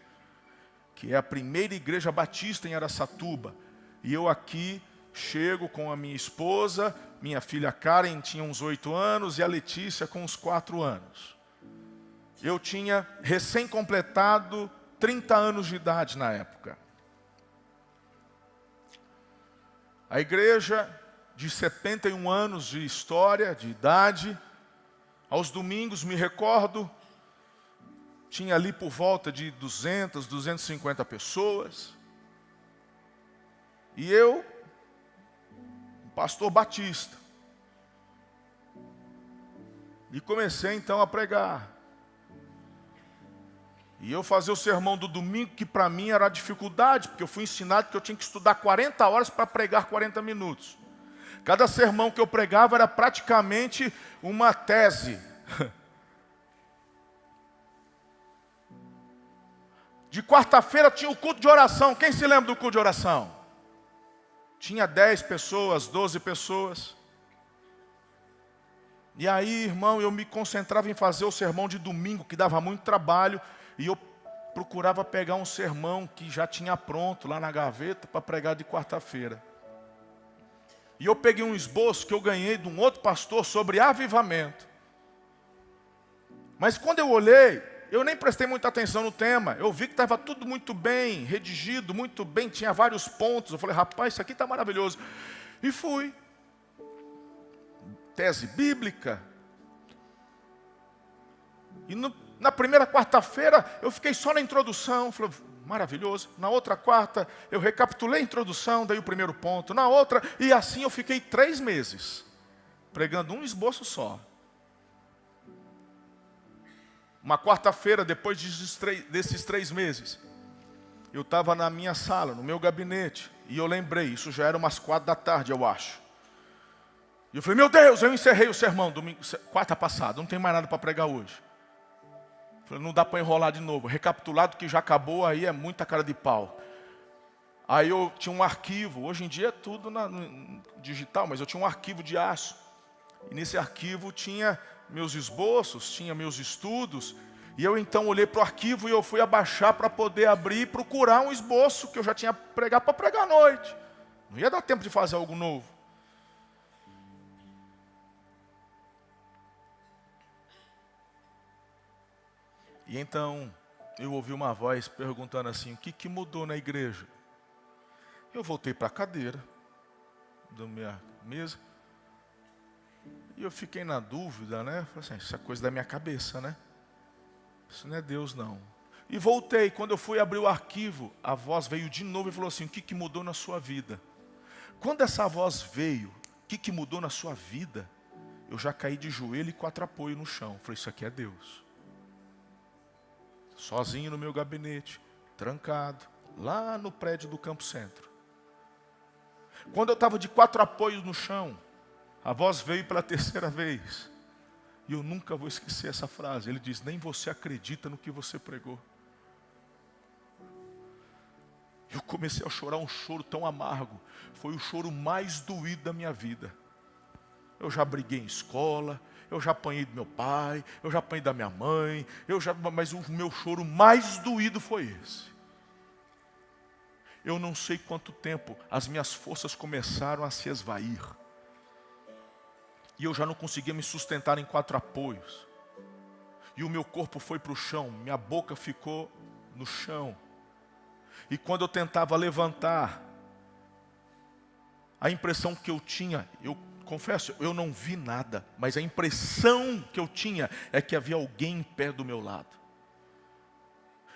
que é a primeira igreja batista em Araçatuba. E eu aqui chego com a minha esposa, minha filha Karen tinha uns 8 anos e a Letícia com uns 4 anos. Eu tinha recém-completado 30 anos de idade na época. A igreja de 71 anos de história, de idade, aos domingos, me recordo, tinha ali por volta de 200, 250 pessoas. E eu, pastor batista, e comecei então a pregar. E eu fazia o sermão do domingo, que para mim era a dificuldade, porque eu fui ensinado que eu tinha que estudar 40 horas para pregar 40 minutos. Cada sermão que eu pregava era praticamente uma tese. De quarta-feira tinha o culto de oração. Quem se lembra do culto de oração? Tinha 10 pessoas, 12 pessoas. E aí, irmão, eu me concentrava em fazer o sermão de domingo, que dava muito trabalho, e eu procurava pegar um sermão que já tinha pronto lá na gaveta para pregar de quarta-feira. E eu peguei um esboço que eu ganhei de um outro pastor sobre avivamento. Mas quando eu olhei, eu nem prestei muita atenção no tema. Eu vi que estava tudo muito bem redigido, muito bem, tinha vários pontos. Eu falei, rapaz, isso aqui está maravilhoso. E fui. Tese bíblica. E na primeira quarta-feira, eu fiquei só na introdução. Falei, maravilhoso. Na outra quarta, eu recapitulei a introdução, dei o primeiro ponto. Na outra, e assim eu fiquei 3 meses, pregando um esboço só. Uma quarta-feira, depois desses 3 meses, eu estava na minha sala, no meu gabinete, e eu lembrei, isso já era umas 4 da tarde, eu acho. E eu falei, meu Deus, eu encerrei o sermão, quarta passada, não tem mais nada para pregar hoje. Eu falei, não dá para enrolar de novo, recapitulado que já acabou, aí é muita cara de pau. Aí eu tinha um arquivo, hoje em dia é tudo digital, mas eu tinha um arquivo de aço. E nesse arquivo tinha meus esboços, tinha meus estudos. E eu então olhei para o arquivo e eu fui abaixar para poder abrir e procurar um esboço que eu já tinha pregado para pregar à noite. Não ia dar tempo de fazer algo novo. E então eu ouvi uma voz perguntando assim, o que mudou na igreja? Eu voltei para a cadeira da minha mesa. E eu fiquei na dúvida, né? Falei assim, isso é coisa da minha cabeça, né? Isso não é Deus, não. E voltei. Quando eu fui abrir o arquivo, a voz veio de novo e falou assim, o que mudou na sua vida? Quando essa voz veio, o que mudou na sua vida? Eu já caí de joelho e 4 apoios no chão. Falei, isso aqui é Deus. Sozinho no meu gabinete, trancado, lá no prédio do Campo Centro. Quando eu estava de 4 apoios no chão, a voz veio pela 3ª vez. E eu nunca vou esquecer essa frase. Ele diz, nem você acredita no que você pregou. Eu comecei a chorar um choro tão amargo. Foi o choro mais doído da minha vida. Eu já briguei em escola, eu já apanhei do meu pai, eu já apanhei da minha mãe, mas o meu choro mais doído foi esse. Eu não sei quanto tempo as minhas forças começaram a se esvair. E eu já não conseguia me sustentar em 4 apoios. E o meu corpo foi para o chão, minha boca ficou no chão. E quando eu tentava levantar, a impressão que eu tinha, eu confesso, eu não vi nada, mas a impressão que eu tinha é que havia alguém em pé do meu lado.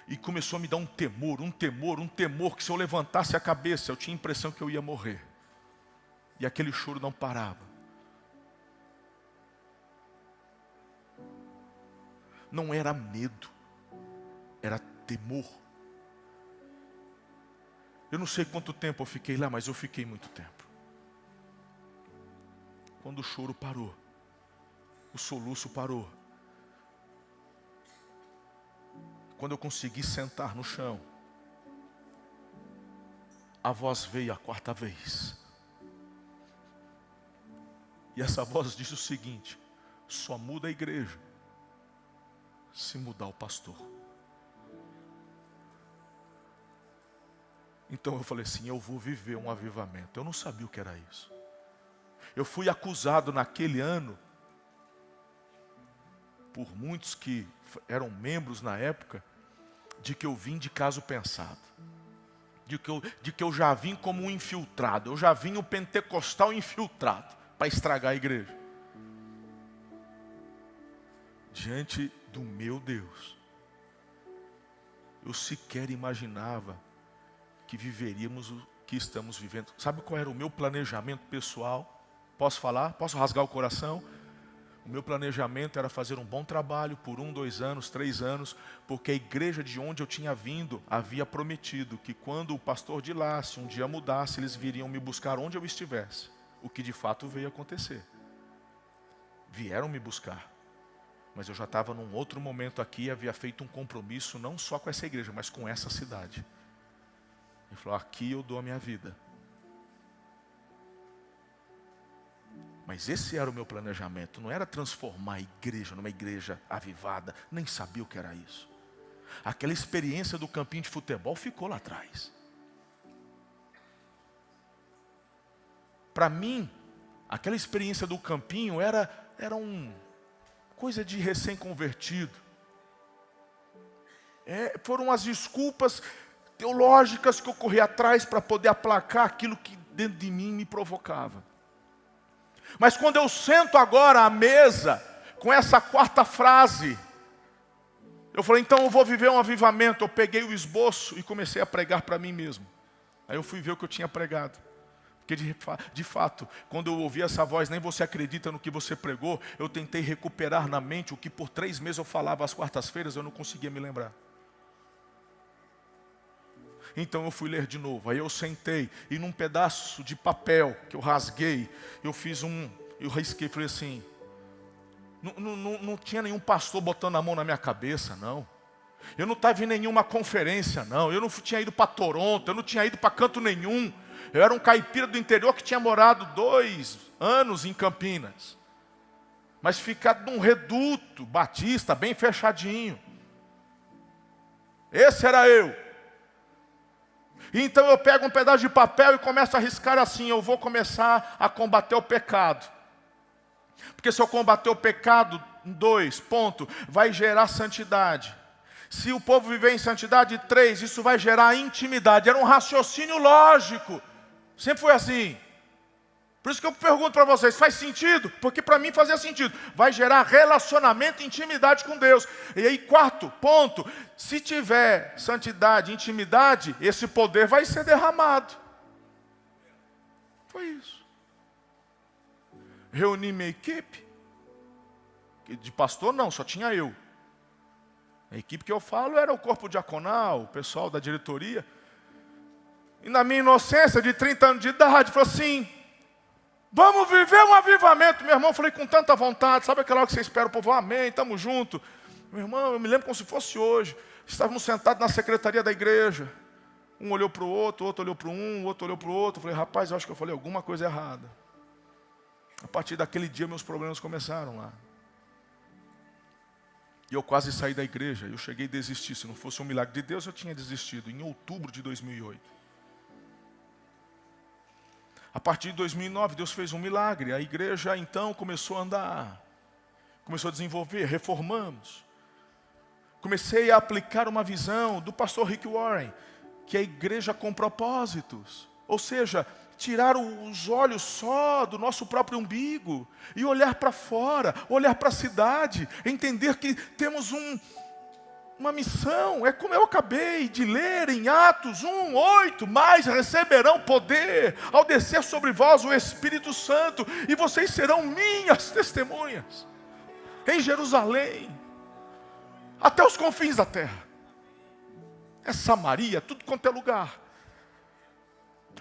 E começou a me dar um temor, que se eu levantasse a cabeça, eu tinha a impressão que eu ia morrer. E aquele choro não parava. Não era medo, era temor. Eu não sei quanto tempo eu fiquei lá, mas eu fiquei muito tempo. Quando o choro parou, o soluço parou, quando eu consegui sentar no chão, a voz veio a 4ª vez. E essa voz disse o seguinte, só muda a igreja se mudar o pastor. Então eu falei assim, eu vou viver um avivamento. Eu não sabia o que era isso. Eu fui acusado naquele ano, por muitos que eram membros na época, de que eu vim de caso pensado. De que eu já vim como um infiltrado. Eu já vim um pentecostal infiltrado para estragar a igreja. Diante do meu Deus, eu sequer imaginava que viveríamos o que estamos vivendo. Sabe qual era o meu planejamento pessoal? Posso falar? Posso rasgar o coração? O meu planejamento era fazer um bom trabalho por 1, 2 anos, 3 anos, porque a igreja de onde eu tinha vindo havia prometido que quando o pastor de lá, se um dia mudasse, eles viriam me buscar onde eu estivesse. O que de fato veio acontecer. Vieram me buscar. Mas eu já estava num outro momento aqui e havia feito um compromisso não só com essa igreja, mas com essa cidade. Ele falou, aqui eu dou a minha vida. Mas esse era o meu planejamento, não era transformar a igreja numa igreja avivada, nem sabia o que era isso. Aquela experiência do campinho de futebol ficou lá atrás. Para mim, aquela experiência do campinho era coisa de recém-convertido. Foram as desculpas teológicas que eu corri atrás para poder aplacar aquilo que dentro de mim me provocava. Mas quando eu sento agora à mesa, com essa quarta frase, eu falei, então eu vou viver um avivamento. Eu peguei o esboço e comecei a pregar para mim mesmo. Aí eu fui ver o que eu tinha pregado. Porque de fato, quando eu ouvi essa voz, nem você acredita no que você pregou, eu tentei recuperar na mente o que por 3 meses eu falava às quartas-feiras, eu não conseguia me lembrar. Então eu fui ler de novo, aí eu sentei, e num pedaço de papel que eu rasguei, eu risquei, falei assim, não tinha nenhum pastor botando a mão na minha cabeça, não. Eu não estava em nenhuma conferência, não. Eu não tinha ido para Toronto, eu não tinha ido para canto nenhum. Eu era um caipira do interior que tinha morado 2 anos em Campinas. Mas ficado num reduto batista, bem fechadinho. Esse era eu. Então eu pego um pedaço de papel e começo a riscar assim, eu vou começar a combater o pecado. Porque se eu combater o pecado, 2, ponto, vai gerar santidade. Se o povo viver em santidade, 3, isso vai gerar intimidade. Era um raciocínio lógico. Sempre foi assim. Por isso que eu pergunto para vocês, faz sentido? Porque para mim fazia sentido. Vai gerar relacionamento e intimidade com Deus. E aí, 4 ponto, se tiver santidade, intimidade, esse poder vai ser derramado. Foi isso. Reuni minha equipe. De pastor não, só tinha eu. A equipe que eu falo era o corpo diaconal, o pessoal da diretoria. E na minha inocência de 30 anos de idade, falou assim, vamos viver um avivamento. Meu irmão, eu falei com tanta vontade, sabe aquela hora que você espera o povo, amém, estamos juntos. Meu irmão, eu me lembro como se fosse hoje. Estávamos sentados na secretaria da igreja. Um olhou para o outro olhou para um, o outro olhou para o outro. Eu falei, rapaz, eu acho que eu falei alguma coisa errada. A partir daquele dia, meus problemas começaram lá. E eu quase saí da igreja. Eu cheguei a desistir. Se não fosse um milagre de Deus, eu tinha desistido. Em outubro de 2008. A partir de 2009, Deus fez um milagre. A igreja, então, começou a andar. Começou a desenvolver. Reformamos. Comecei a aplicar uma visão do pastor Rick Warren. Que é a igreja com propósitos. Ou seja, tirar os olhos só do nosso próprio umbigo e olhar para fora, olhar para a cidade, entender que temos uma missão. É como eu acabei de ler em Atos 1:8, mas receberão poder ao descer sobre vós o Espírito Santo, e vocês serão minhas testemunhas em Jerusalém, até os confins da terra. É Samaria, tudo quanto é lugar.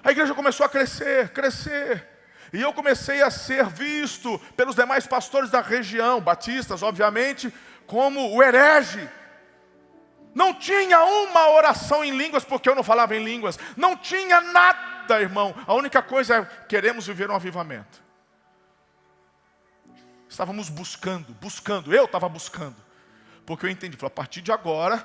A igreja começou a crescer. E eu comecei a ser visto pelos demais pastores da região, batistas, obviamente, como o herege. Não tinha uma oração em línguas, porque eu não falava em línguas. Não tinha nada, irmão. A única coisa é, queremos viver um avivamento. Estávamos buscando. Eu estava buscando. Porque eu entendi, falei, a partir de agora,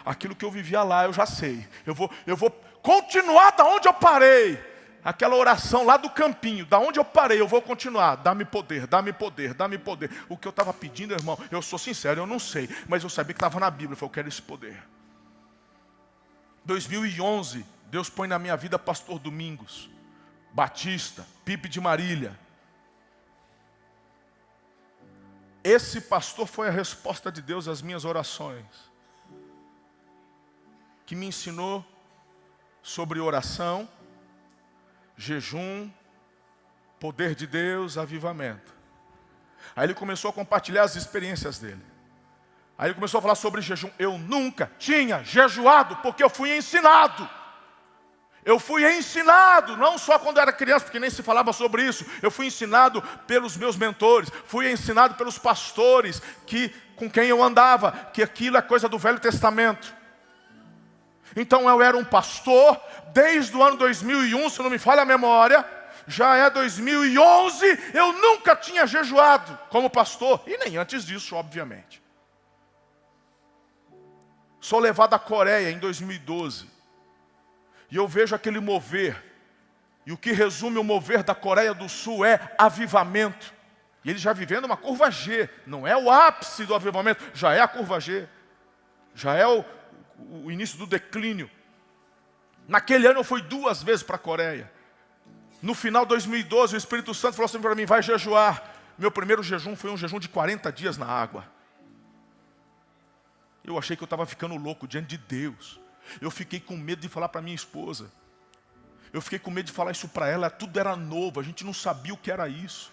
aquilo que eu vivia lá, eu já sei. Eu vou continuar da onde eu parei. Aquela oração lá do campinho, da onde eu parei, eu vou continuar. Dá-me poder, dá-me poder, dá-me poder. O que eu estava pedindo, irmão, eu sou sincero, eu não sei. Mas eu sabia que estava na Bíblia, eu falei, eu quero esse poder. 2011, Deus põe na minha vida pastor Domingos, Batista, Pipe de Marília. Esse pastor foi a resposta de Deus às minhas orações. Que me ensinou sobre oração, jejum, poder de Deus, avivamento. Aí ele começou a compartilhar as experiências dele. Aí ele começou a falar sobre jejum. Eu nunca tinha jejuado, porque eu fui ensinado. Eu fui ensinado, não só quando era criança, porque nem se falava sobre isso. Eu fui ensinado pelos meus mentores. Fui ensinado pelos pastores com quem eu andava, que aquilo é coisa do Velho Testamento. Então eu era um pastor, desde o ano 2001, se não me falha a memória, já é 2011, eu nunca tinha jejuado como pastor, e nem antes disso, obviamente. Sou levado à Coreia em 2012, e eu vejo aquele mover, e o que resume o mover da Coreia do Sul é avivamento. E ele já vivendo uma curva G, não é o ápice do avivamento, já é a curva G, já é o início do declínio. Naquele ano eu fui 2 vezes para a Coreia. No final de 2012, o Espírito Santo falou assim para mim, vai jejuar. Meu primeiro jejum foi um jejum de 40 dias na água. Eu achei que eu estava ficando louco diante de Deus. Eu fiquei com medo de falar para minha esposa. Eu fiquei com medo de falar isso para ela, tudo era novo, a gente não sabia o que era isso.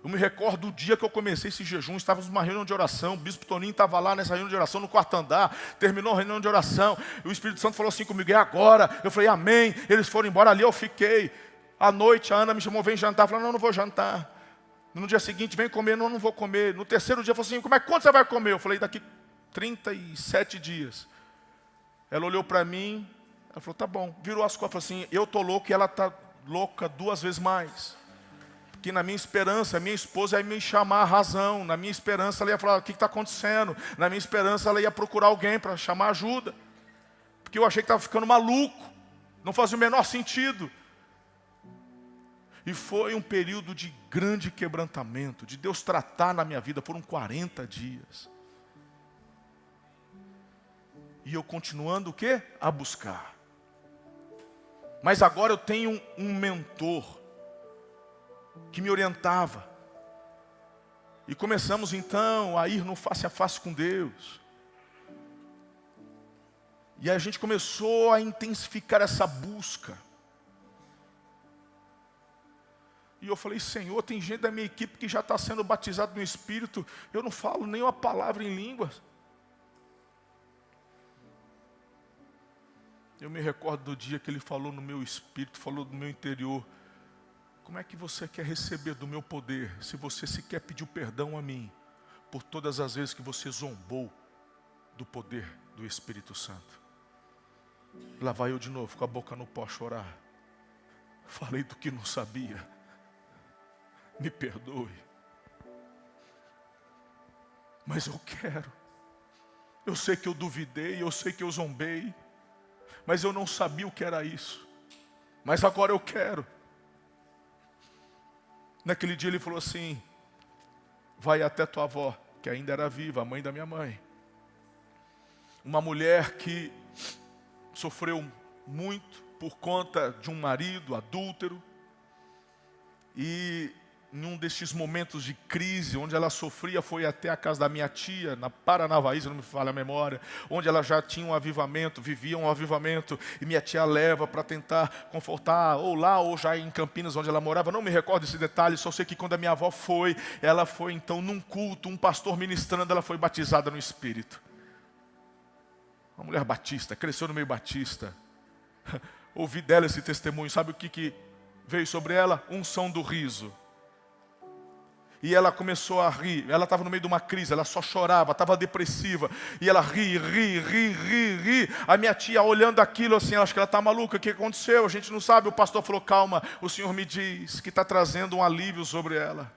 Eu me recordo do dia que eu comecei esse jejum, estávamos numa reunião de oração, o Bispo Toninho estava lá nessa reunião de oração no 4º andar, terminou a reunião de oração, e o Espírito Santo falou assim comigo, é agora. Eu falei, amém. Eles foram embora, ali eu fiquei. À noite a Ana me chamou, vem jantar. Eu falei, não vou jantar. No dia seguinte, vem comer, não vou comer. No terceiro dia, falou assim, quando você vai comer? Eu falei, daqui 37 dias. Ela olhou para mim, ela falou, tá bom. Virou as costas, falou assim, eu estou louco e ela está louca 2 vezes mais. Que na minha esperança, minha esposa ia me chamar a razão. Na minha esperança, ela ia falar, o que está acontecendo? Na minha esperança, ela ia procurar alguém para chamar ajuda. Porque eu achei que estava ficando maluco. Não fazia o menor sentido. E foi um período de grande quebrantamento, de Deus tratar na minha vida. Foram 40 dias. E eu continuando o quê? A buscar. Mas agora eu tenho um mentor que me orientava. E começamos então a ir no face a face com Deus. E aí a gente começou a intensificar essa busca. E eu falei, Senhor, tem gente da minha equipe que já está sendo batizado no Espírito. Eu não falo nem uma palavra em línguas. Eu me recordo do dia que ele falou no meu espírito, falou no meu interior. Como é que você quer receber do meu poder, se você sequer pediu perdão a mim, por todas as vezes que você zombou do poder do Espírito Santo? Lá vai eu de novo, com a boca no pó chorar. Falei do que não sabia. Me perdoe. Mas eu quero. Eu sei que eu duvidei, eu sei que eu zombei, mas eu não sabia o que era isso. Mas agora eu quero. Naquele dia ele falou assim, vai até tua avó, que ainda era viva, a mãe da minha mãe. Uma mulher que sofreu muito por conta de um marido adúltero. E em um destes momentos de crise, onde ela sofria, foi até a casa da minha tia, na Paranavaí, se não me falha a memória, onde ela já tinha um avivamento, vivia um avivamento, e minha tia leva para tentar confortar, ou lá, ou já em Campinas, onde ela morava, não me recordo desse detalhe, só sei que quando a minha avó foi, ela foi então num culto, um pastor ministrando, ela foi batizada no Espírito. Uma mulher batista, cresceu no meio batista. Ouvi dela esse testemunho, sabe o que veio sobre ela? Unção do riso. E ela começou a rir, ela estava no meio de uma crise, ela só chorava, estava depressiva. E ela ri. A minha tia olhando aquilo assim, ela acha que ela está maluca, o que aconteceu? A gente não sabe. O pastor falou, calma, o Senhor me diz que está trazendo um alívio sobre ela.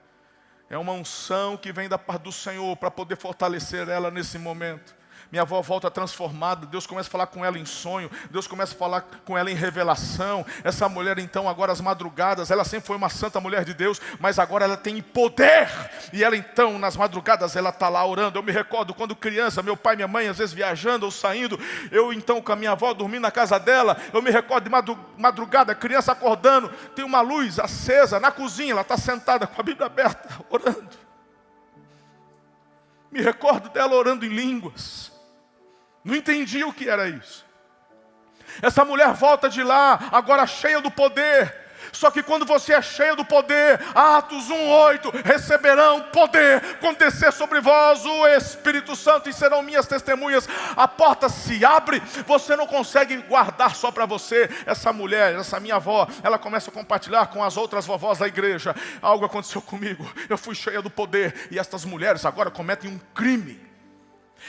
É uma unção que vem da parte do Senhor para poder fortalecer ela nesse momento. Minha avó volta transformada, Deus começa a falar com ela em sonho, Deus começa a falar com ela em revelação. Essa mulher então, agora às madrugadas, ela sempre foi uma santa mulher de Deus, mas agora ela tem poder. E ela então, nas madrugadas, ela está lá orando. Eu me recordo quando criança, meu pai e minha mãe, às vezes viajando ou saindo, eu então com a minha avó dormindo na casa dela, eu me recordo de madrugada, criança acordando, tem uma luz acesa na cozinha, ela está sentada com a Bíblia aberta, orando. Me recordo dela orando em línguas. Não entendi o que era isso. Essa mulher volta de lá, agora cheia do poder. Só que quando você é cheia do poder, Atos 1:8, receberão poder quando descer sobre vós o Espírito Santo e serão minhas testemunhas. A porta se abre, você não consegue guardar só para você. Essa mulher, essa minha avó, ela começa a compartilhar com as outras vovós da igreja. Algo aconteceu comigo, eu fui cheia do poder. E estas mulheres agora cometem um crime.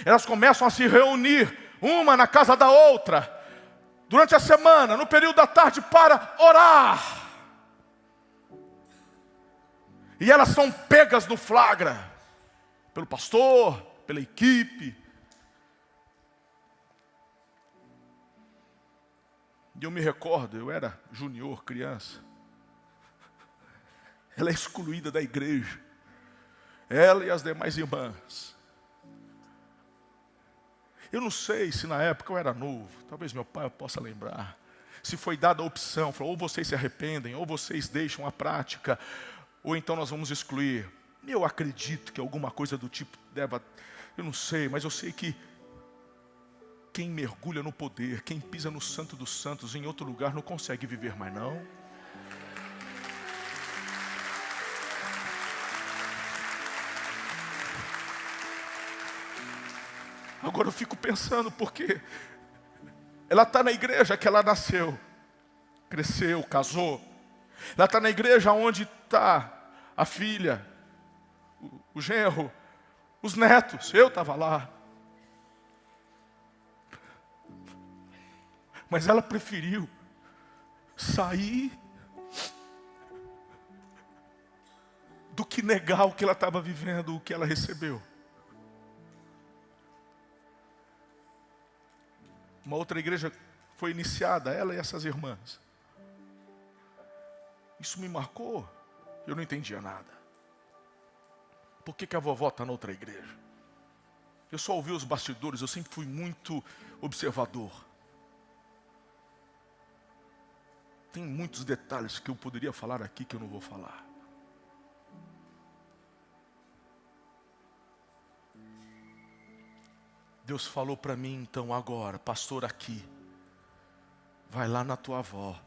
Elas começam a se reunir, uma na casa da outra, durante a semana, no período da tarde, para orar. E elas são pegas no flagra, pelo pastor, pela equipe. E eu me recordo, eu era junior, criança. Ela é excluída da igreja. Ela e as demais irmãs. Eu não sei se na época eu era novo, talvez meu pai possa lembrar. Se foi dada a opção, falou, ou vocês se arrependem, ou vocês deixam a prática, ou então nós vamos excluir. Eu acredito que alguma coisa do tipo deva, eu não sei, mas eu sei que quem mergulha no poder, quem pisa no Santo dos Santos em outro lugar não consegue viver mais não. Agora eu fico pensando, porque ela está na igreja que ela nasceu, cresceu, casou. Ela está na igreja onde está a filha, o genro, os netos. Eu estava lá. Mas ela preferiu sair do que negar o que ela estava vivendo, o que ela recebeu. Uma outra igreja foi iniciada, ela e essas irmãs. Isso me marcou. Eu não entendia nada. Por que a vovó está na outra igreja? Eu só ouvi os bastidores, eu sempre fui muito observador. Tem muitos detalhes que eu poderia falar aqui que eu não vou falar. Deus falou para mim então agora, pastor aqui, vai lá na tua avó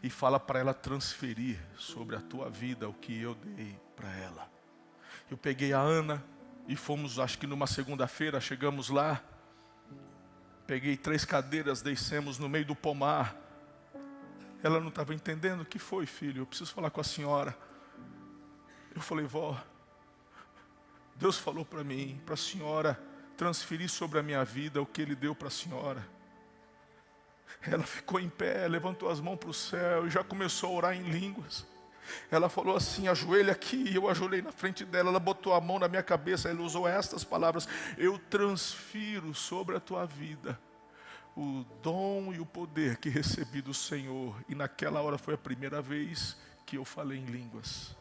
e fala para ela transferir sobre a tua vida o que eu dei para ela. Eu peguei a Ana e fomos, acho que numa segunda-feira, chegamos lá, peguei 3 cadeiras, descemos no meio do pomar. Ela não estava entendendo. O que foi, filho? Eu preciso falar com a senhora. Eu falei, vó, Deus falou para mim, para a senhora transferir sobre a minha vida o que Ele deu para a senhora. Ela ficou em pé, levantou as mãos para o céu e já começou a orar em línguas. Ela falou assim, ajoelha aqui, e eu ajoelhei na frente dela, ela botou a mão na minha cabeça, ela usou estas palavras, eu transfiro sobre a tua vida o dom e o poder que recebi do Senhor. E naquela hora foi a primeira vez que eu falei em línguas.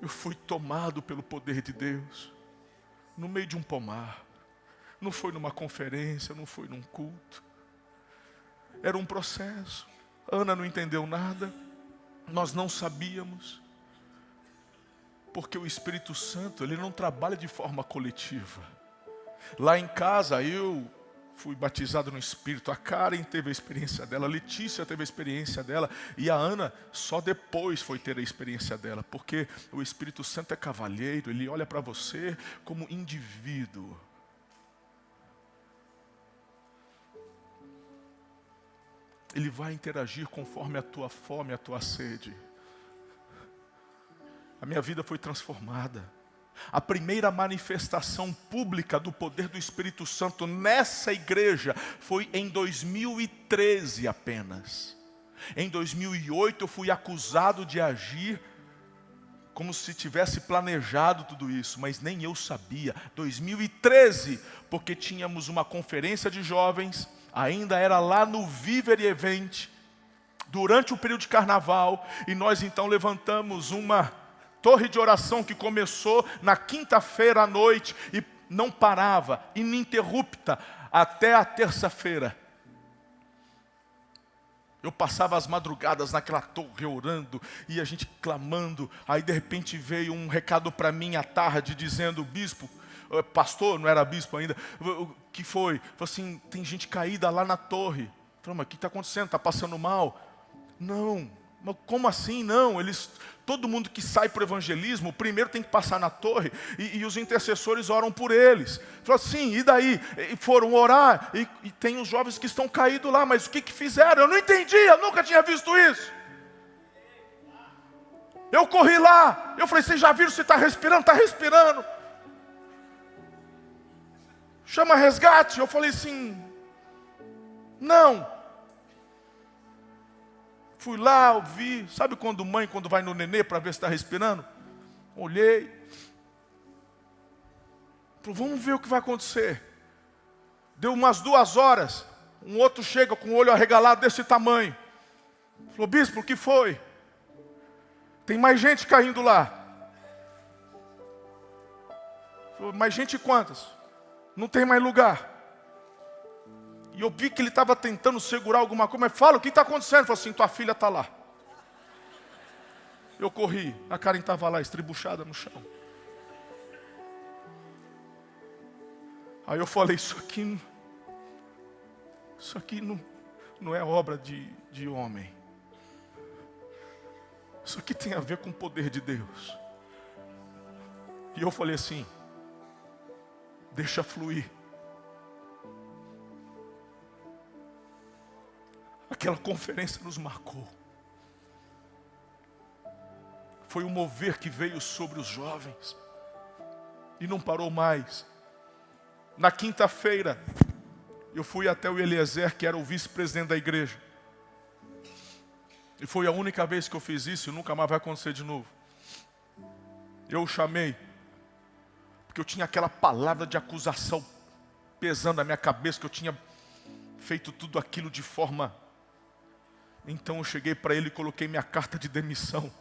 Eu fui tomado pelo poder de Deus, no meio de um pomar. Não foi numa conferência, não foi num culto. Era um processo. Ana não entendeu nada. Nós não sabíamos. Porque o Espírito Santo, ele não trabalha de forma coletiva. Lá em casa, eu fui batizado no Espírito. A Karen teve a experiência dela. A Letícia teve a experiência dela. E a Ana só depois foi ter a experiência dela. Porque o Espírito Santo é cavalheiro. Ele olha para você como indivíduo. Ele vai interagir conforme a tua fome, a tua sede. A minha vida foi transformada. A primeira manifestação pública do poder do Espírito Santo nessa igreja foi em 2013 apenas. Em 2008 eu fui acusado de agir como se tivesse planejado tudo isso, mas nem eu sabia. 2013, porque tínhamos uma conferência de jovens, ainda era lá no Viver Event, durante o período de carnaval, e nós então levantamos uma torre de oração que começou na quinta-feira à noite e não parava, ininterrupta, até a terça-feira. Eu passava as madrugadas naquela torre orando e a gente clamando. Aí de repente veio um recado para mim à tarde dizendo, bispo, pastor, não era bispo ainda, o que foi? Falei assim, tem gente caída lá na torre. Falei, mas o que está acontecendo? Está passando mal? Não, mas como assim não? Todo mundo que sai para o evangelismo, primeiro tem que passar na torre e os intercessores oram por eles. Falei assim, e daí? E foram orar e tem os jovens que estão caídos lá, mas o que fizeram? Eu não entendi, eu nunca tinha visto isso. Eu corri lá, eu falei, vocês já viram se está respirando? Está respirando. Chama resgate. Eu falei assim, não. Fui lá, ouvi. Sabe quando vai no nenê para ver se está respirando? Olhei. Falei, vamos ver o que vai acontecer. Deu umas 2 horas. Um outro chega com o olho arregalado desse tamanho. Falou, bispo, o que foi? Tem mais gente caindo lá. Falou, mais gente quantas? Não tem mais lugar. E eu vi que ele estava tentando segurar alguma coisa. Mas fala, o que está acontecendo? Ele falou assim, tua filha está lá. Eu corri, a Karen estava lá, estribuchada no chão. Aí eu falei, isso aqui não é obra de homem. Isso aqui tem a ver com o poder de Deus. E eu falei assim, deixa fluir. Aquela conferência nos marcou. Foi o mover que veio sobre os jovens. E não parou mais. Na quinta-feira, eu fui até o Eliezer, que era o vice-presidente da igreja. E foi a única vez que eu fiz isso, e nunca mais vai acontecer de novo. Eu o chamei, porque eu tinha aquela palavra de acusação pesando na minha cabeça, que eu tinha feito tudo aquilo de forma... Então eu cheguei para ele e coloquei minha carta de demissão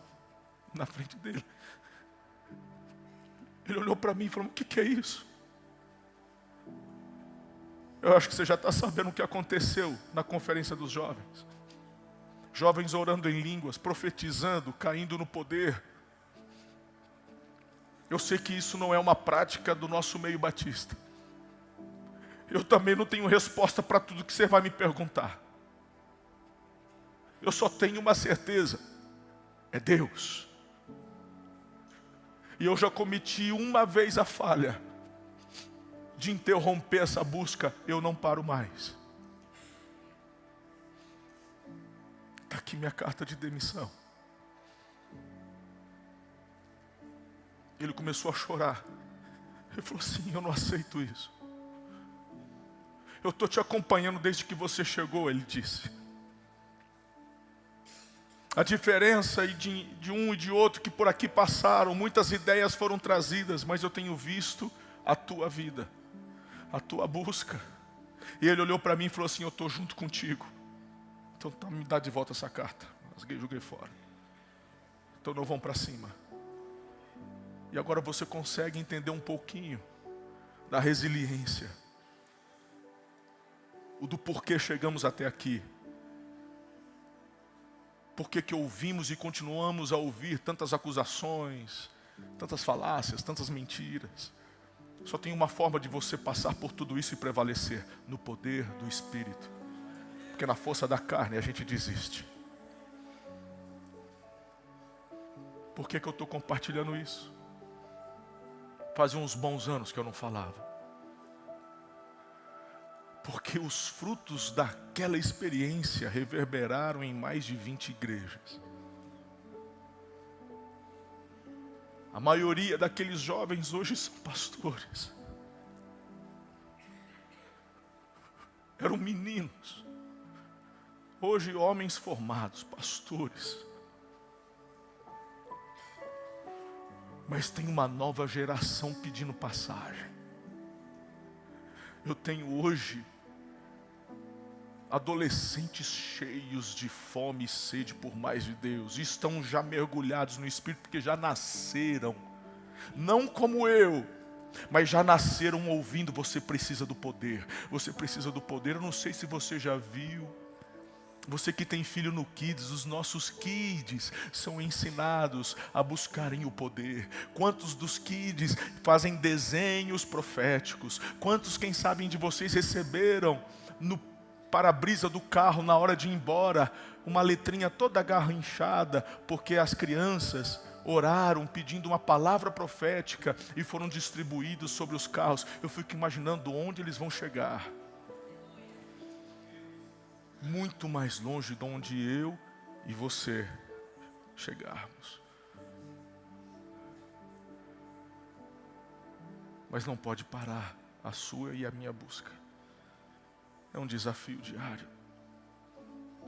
na frente dele. Ele olhou para mim e falou, o que é isso? Eu acho que você já está sabendo o que aconteceu na conferência dos jovens. Jovens orando em línguas, profetizando, caindo no poder. Eu sei que isso não é uma prática do nosso meio batista. Eu também não tenho resposta para tudo que você vai me perguntar. Eu só tenho uma certeza, é Deus. E eu já cometi uma vez a falha de interromper essa busca, eu não paro mais. Está aqui minha carta de demissão. Ele começou a chorar. Ele falou assim, eu não aceito isso. Eu estou te acompanhando desde que você chegou, ele disse. A diferença de um e de outro que por aqui passaram, muitas ideias foram trazidas, mas eu tenho visto a tua vida, a tua busca. E ele olhou para mim e falou assim, eu estou junto contigo. Então tá, me dá de volta essa carta. Rasguei e joguei fora. Então não vão para cima. E agora você consegue entender um pouquinho da resiliência. O do porquê chegamos até aqui. Por que ouvimos e continuamos a ouvir tantas acusações, tantas falácias, tantas mentiras? Só tem uma forma de você passar por tudo isso e prevalecer, no poder do Espírito. Porque na força da carne a gente desiste. Por que eu estou compartilhando isso? Fazia uns bons anos que eu não falava. Porque os frutos daquela experiência reverberaram em mais de 20 igrejas. A maioria daqueles jovens hoje são pastores. Eram meninos. Hoje homens formados, pastores. Mas tem uma nova geração pedindo passagem. Eu tenho hoje adolescentes cheios de fome e sede por mais de Deus. E estão já mergulhados no Espírito porque já nasceram. Não como eu, mas já nasceram ouvindo, você precisa do poder. Você precisa do poder. Eu não sei se você já viu. Você que tem filho no Kids, os nossos Kids são ensinados a buscarem o poder. Quantos dos Kids fazem desenhos proféticos? Quantos, quem sabem de vocês, receberam no para-brisa do carro, na hora de ir embora, uma letrinha toda garranchada, porque as crianças oraram pedindo uma palavra profética e foram distribuídos sobre os carros? Eu fico imaginando onde eles vão chegar. Muito mais longe de onde eu e você chegarmos. Mas não pode parar a sua e a minha busca. É um desafio diário.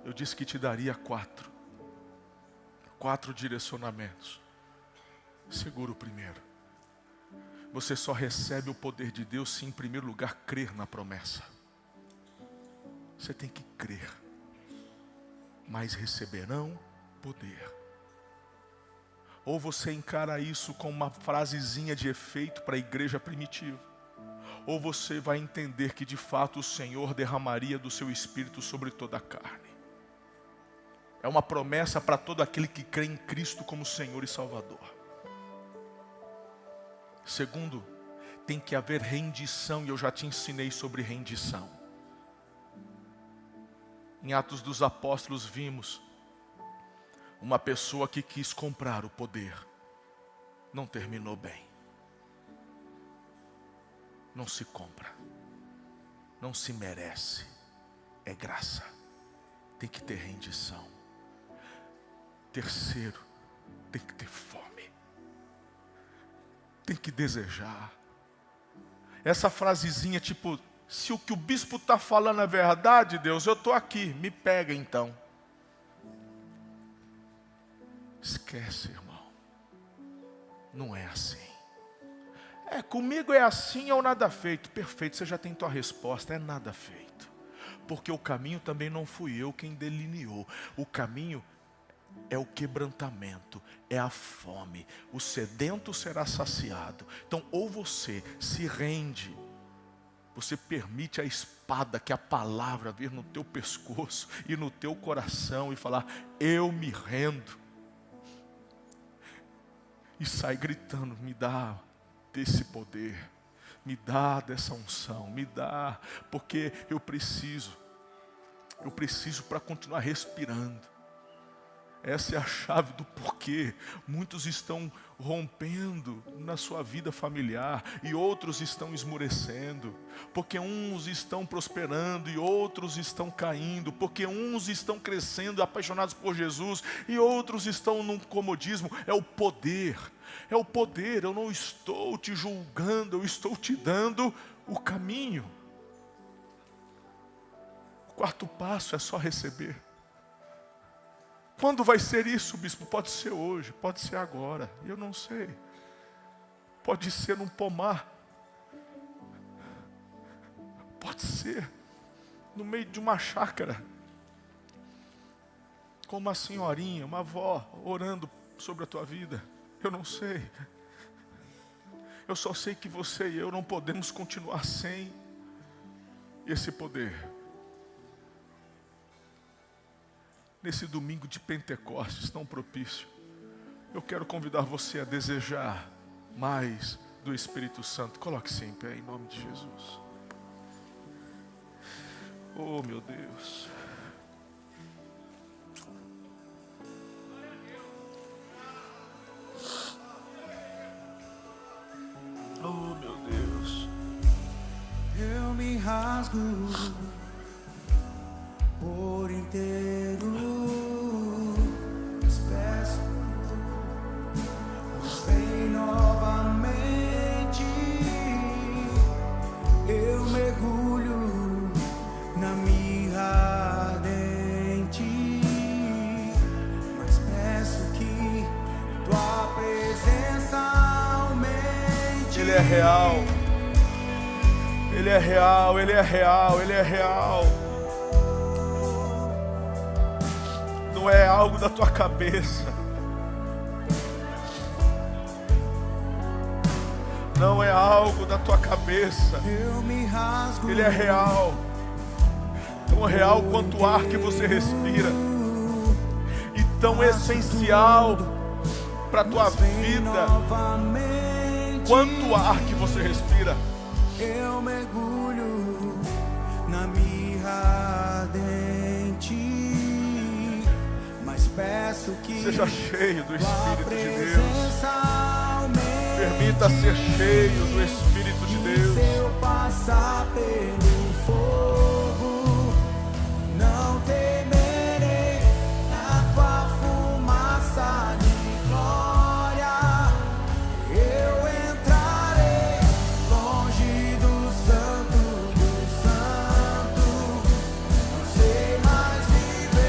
Eu disse que te daria 4. 4 direcionamentos. Segura o primeiro. Você só recebe o poder de Deus se, em primeiro lugar, crer na promessa. Você tem que crer. Mas receberão poder. Ou você encara isso com uma frasezinha de efeito para a igreja primitiva, ou você vai entender que de fato o Senhor derramaria do seu Espírito sobre toda a carne. É uma promessa para todo aquele que crê em Cristo como Senhor e Salvador. Segundo, tem que haver rendição, e eu já te ensinei sobre rendição. Em Atos dos Apóstolos vimos uma pessoa que quis comprar o poder. Não terminou bem. Não se compra. Não se merece. É graça. Tem que ter rendição. Terceiro, tem que ter fome. Tem que desejar. Essa frasezinha tipo, se o que o bispo está falando é verdade, Deus, eu estou aqui, me pega então. Esquece, irmão. Não é assim. Comigo é assim ou nada feito. Perfeito, você já tem tua resposta, é nada feito. Porque o caminho também não fui eu quem delineou. O caminho é o quebrantamento, é a fome. O sedento será saciado. Então, ou você se rende, você permite a espada, que é a palavra, vir no teu pescoço e no teu coração e falar, eu me rendo. E sai gritando, me dá desse poder, me dá dessa unção, me dá, porque eu preciso para continuar respirando. Essa é a chave do porquê muitos estão rompendo na sua vida familiar e outros estão esmorecendo. Porque uns estão prosperando e outros estão caindo. Porque uns estão crescendo, apaixonados por Jesus, e outros estão num comodismo. É o poder. É o poder. Eu não estou te julgando, eu estou te dando o caminho. O quarto passo é só receber. Quando vai ser isso, bispo? Pode ser hoje, pode ser agora, eu não sei. Pode ser num pomar. Pode ser no meio de uma chácara. Com uma senhorinha, uma avó, orando sobre a tua vida. Eu não sei. Eu só sei que você e eu não podemos continuar sem esse poder. Nesse domingo de Pentecostes tão propício, eu quero convidar você a desejar mais do Espírito Santo. Coloque-se em pé em nome de Jesus. Oh, meu Deus. Oh, meu Deus. Eu me rasgo por inteiro, peço, vem novamente. Eu mergulho na mirra ardente, mas peço que tua presença aumente. Ele é real. Ele é real, Ele é real, Ele é real. Não é algo da tua cabeça. Não é algo da tua cabeça. Ele é real. Tão real quanto o ar que você respira. E tão essencial para a tua vida quanto o ar que você respira. Eu mergulho na mirra ardente, mas peço que seja cheio do Espírito de Deus. Permita ser cheio do Espírito de Deus. Se eu passar pelo fogo, não temerei a tua fumaça de glória. Eu entrarei longe do santo, não sei mais viver.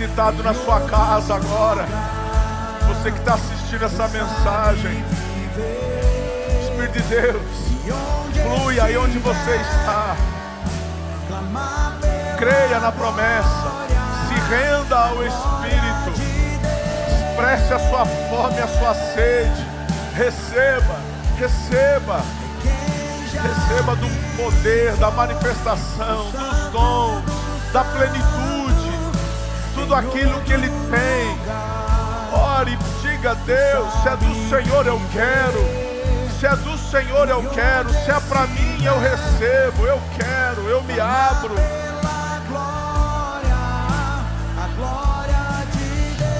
necessitado na sua casa agora, você que está assistindo essa mensagem, Espírito de Deus, flui aí onde você está. Creia na promessa, se renda ao Espírito, expresse a sua fome, a sua sede, receba, receba, receba do poder, da manifestação, dos dons, da plenitude, tudo aquilo que Ele tem. Ore, diga a Deus, se é do Senhor eu quero. Se é do Senhor eu quero, se é para mim eu recebo, eu quero, eu me abro. A glória de Deus.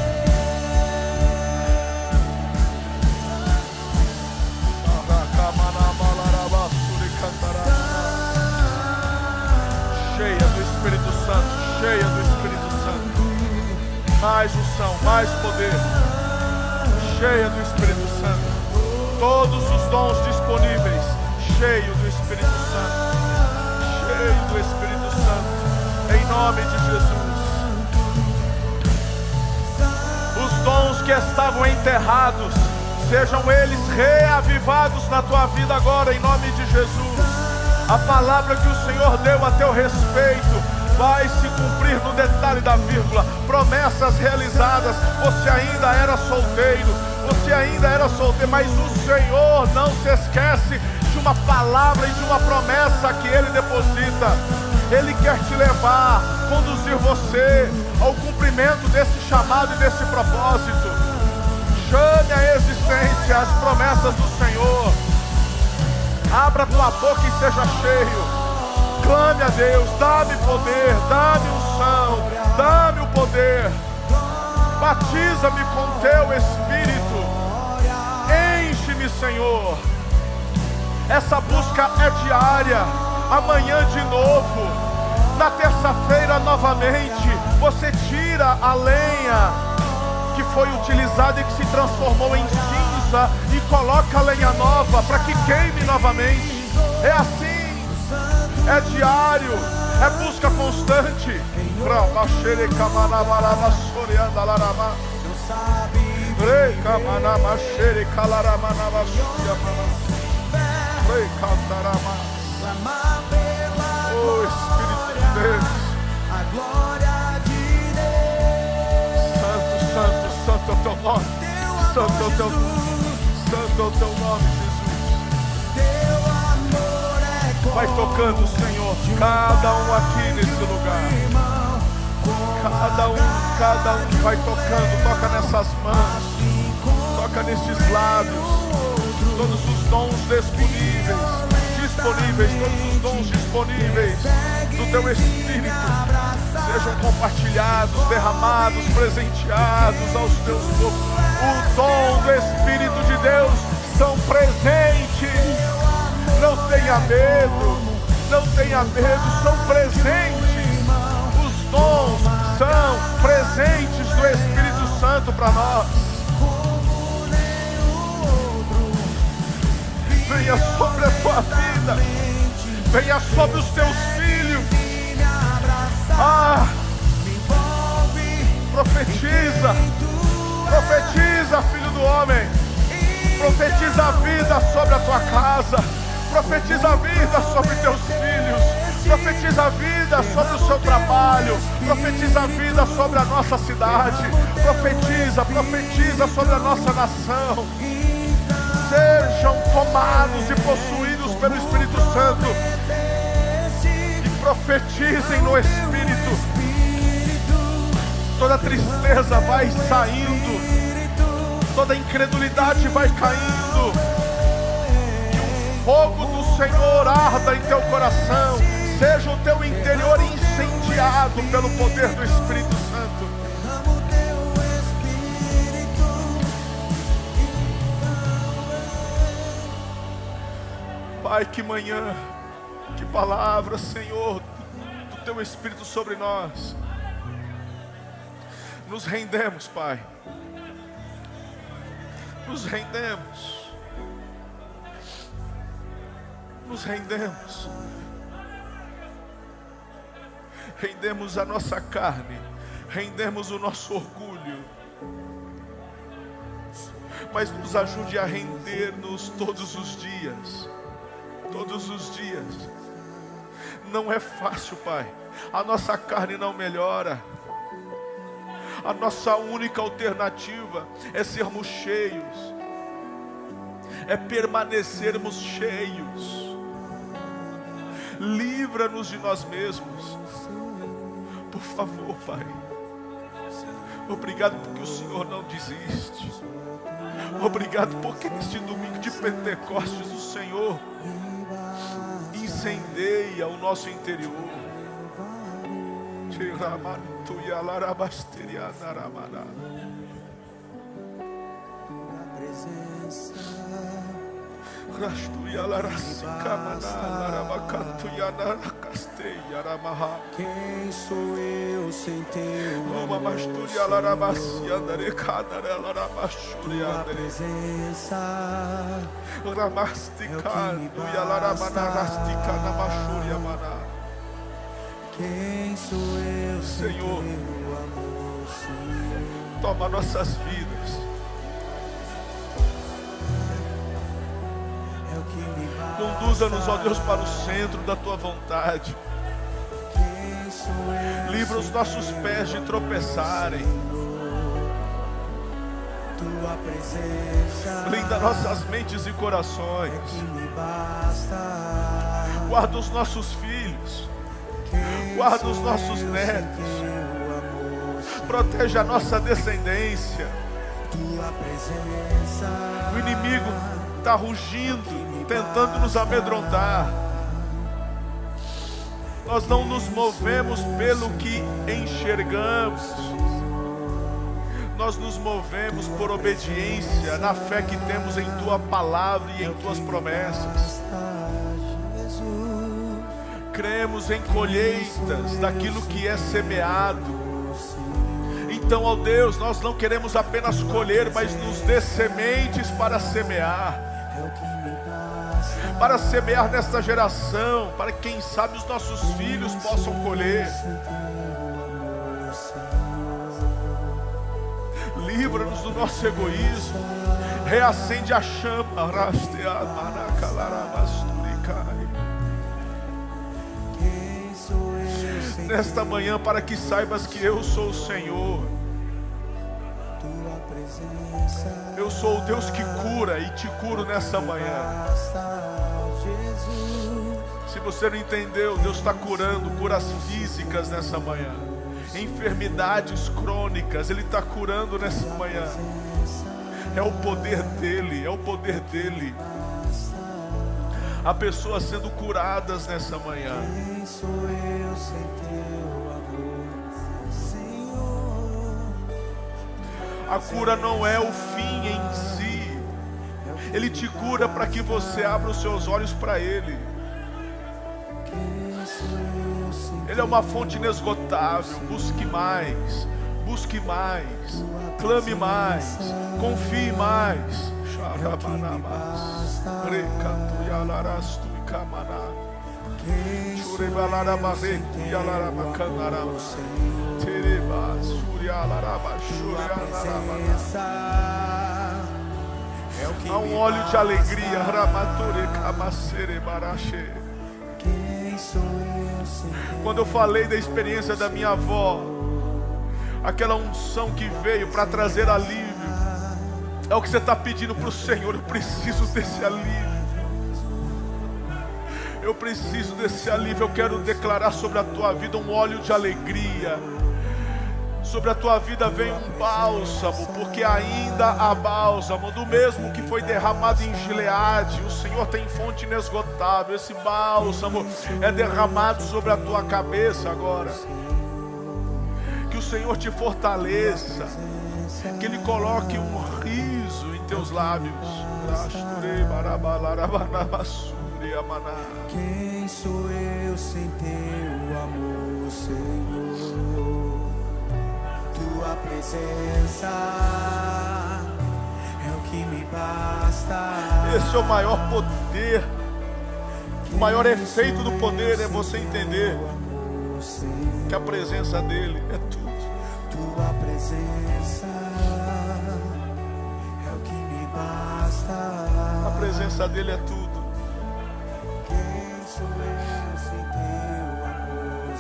Cheia do Espírito Santo, cheia do Espírito Santo. Mais unção, mais poder. Cheia do Espírito Santo. Todos os dons disponíveis, cheio do Espírito Santo, cheio do Espírito Santo, em nome de Jesus. Os dons que estavam enterrados, sejam eles reavivados na tua vida agora, em nome de Jesus. A palavra que o Senhor deu a teu respeito vai se cumprir no detalhe da vírgula. Promessas realizadas. Você ainda era solteiro, você ainda era solteiro, mas o Senhor não se esquece de uma palavra e de uma promessa que Ele deposita. Ele quer te levar, conduzir você ao cumprimento desse chamado e desse propósito. Chame à existência as promessas do Senhor. Abra tua boca e seja cheio. Clame a Deus, dá-me poder, dá-me unção, dá-me o poder. Batiza-me com teu Espírito. Enche-me, Senhor. Essa busca é diária. Amanhã de novo. Na terça-feira novamente. Você tira a lenha que foi utilizada e que se transformou em cinza e coloca a lenha nova para que queime novamente. É assim. É diário, é busca constante. Oh Espírito de Deus, a glória de Deus. Santo, santo, santo é o teu nome. Santo é o teu nome. Santo é o teu nome, Jesus. Teu amor é Vai tocando, Senhor, cada um aqui nesse lugar. Cada um vai tocando. Toca nessas mãos, toca nestes lábios. Todos os dons disponíveis, todos os dons disponíveis do teu Espírito sejam compartilhados, derramados, presenteados aos teus povos. O dom do Espírito de Deus são presentes. Não tenha medo, não tenha medo, são presentes. Os dons são presentes do Espírito Santo para nós. Venha sobre a tua vida, venha sobre os teus filhos. Profetiza, profetiza, filho do homem. Profetiza a vida sobre a tua casa. Profetiza a vida sobre teus filhos. Profetiza a vida sobre o seu trabalho. Profetiza a vida sobre a nossa cidade. Profetiza sobre a nossa nação. Sejam tomados e possuídos pelo Espírito Santo. E profetizem no Espírito. Toda tristeza vai saindo. Toda incredulidade vai caindo. Que o fogo do Senhor arda em teu coração. Seja o teu interior incendiado pelo poder do Espírito Santo. Pai, que manhã, que palavra, Senhor, do teu Espírito sobre nós. Nos rendemos, Pai. Nos rendemos. Nos rendemos. Rendemos a nossa carne. rendemos o nosso orgulho, mas nos ajude a render-nos todos os dias. Todos os dias. Não é fácil, Pai. A nossa carne não melhora. A nossa única alternativa é sermos cheios, é permanecermos cheios. Livra-nos de nós mesmos, por favor, Pai. Obrigado porque o Senhor não desiste. Obrigado porque neste domingo de Pentecostes o Senhor incendeia o nosso interior. Quem sou eu sem teu amor, tua presença Quem sou eu sem Senhor, teu amor, Senhor? toma nossas vidas. É o que me basta. Conduza-nos, ó Deus, para o centro da Tua vontade. Quem sou eu Livra os sem nossos teu pés de amor, tropeçarem. Senhor? Tua presença Blinda nossas mentes e é corações. que me basta. Guarda os nossos filhos. Quem Guarda os sou nossos eu sem netos. teu amor, Senhor? Protege a nossa descendência. Tua presença O inimigo está rugindo, tentando nos amedrontar. Nós não nos movemos pelo que enxergamos. Nós nos movemos por obediência, na fé que temos em Tua palavra e em Tuas promessas. Cremos em colheitas daquilo que é semeado. Então, ó Deus, nós não queremos apenas colher, mas nos dê sementes para semear. Para semear nesta geração, para que quem sabe os nossos filhos possam colher. Livra-nos do nosso egoísmo. Reacende a chama. Nesta manhã, para que saibas que eu sou o Senhor. Eu sou o Deus que cura e te curo nessa manhã. Se você não entendeu, Deus está curando curas físicas nessa manhã. Enfermidades crônicas, Ele está curando nessa manhã. É o poder dEle, é o poder dEle. Há pessoas sendo curadas nessa manhã. Quem sou eu sem teu amor, Senhor? A cura não é o fim em si. Ele te cura para que você abra os seus olhos para Ele. Quem sou eu sem Ele é uma fonte inesgotável. Busque mais, busque mais, clame mais, confie mais. Quem sou eu sem teu amor, Tua presença é o que Há um me óleo de basta. alegria. Quem sou eu sem teu Quando eu falei da experiência da minha avó, aquela unção que veio para trazer alívio, é o que você está pedindo para o Senhor. Eu preciso desse alívio. Eu preciso desse alívio. Eu quero declarar sobre a tua vida um óleo de alegria. Sobre a tua vida vem um bálsamo, porque ainda há bálsamo, do mesmo que foi derramado em Gileade. O Senhor tem fonte inesgotável. Esse bálsamo é derramado sobre a tua cabeça agora. Que o Senhor te fortaleça, que Ele coloque um riso em teus lábios. Quem sou eu sem teu amor, Senhor? Tua presença é o que me basta. Esse é o maior poder. O maior efeito do poder é você entender que a presença dEle é tudo. tua presença é o que me basta. A presença dele é tudo. Quem sou eu sem teu amor?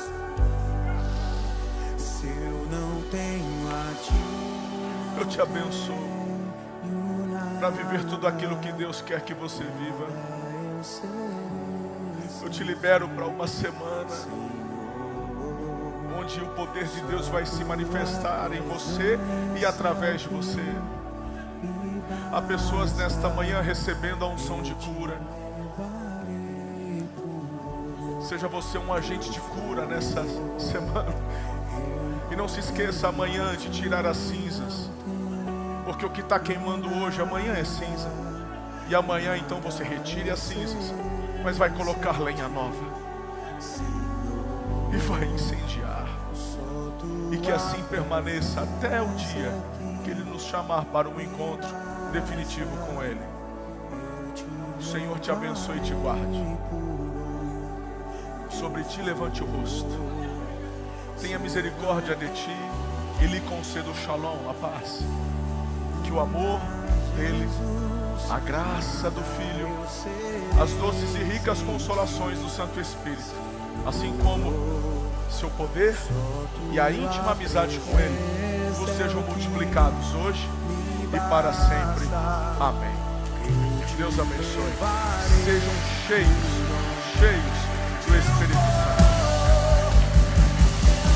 Se eu não tenho a ti, Eu te abençoo para viver tudo aquilo que Deus quer que você viva. eu sei. Eu te libero para uma semana onde o poder de Deus vai se manifestar em você e através de você. Há pessoas nesta manhã recebendo a unção de cura. Seja você um agente de cura nessa semana. E não se esqueça amanhã de tirar as cinzas. Porque o que está queimando hoje, amanhã é cinza. E amanhã então você retire as cinzas, mas vai colocar lenha nova. E vai incendiar. E que assim permaneça até o dia que Ele nos chamar para um encontro definitivo com Ele. O Senhor te abençoe e te guarde. Sobre ti levante o rosto. Tenha misericórdia de ti e lhe conceda o shalom, a paz. Que o amor dele, a graça do Filho, as doces e ricas consolações do Santo Espírito, assim como seu poder e a íntima amizade com Ele, vos sejam multiplicados hoje e para sempre. Amém. Deus abençoe. Sejam cheios do Espírito Santo.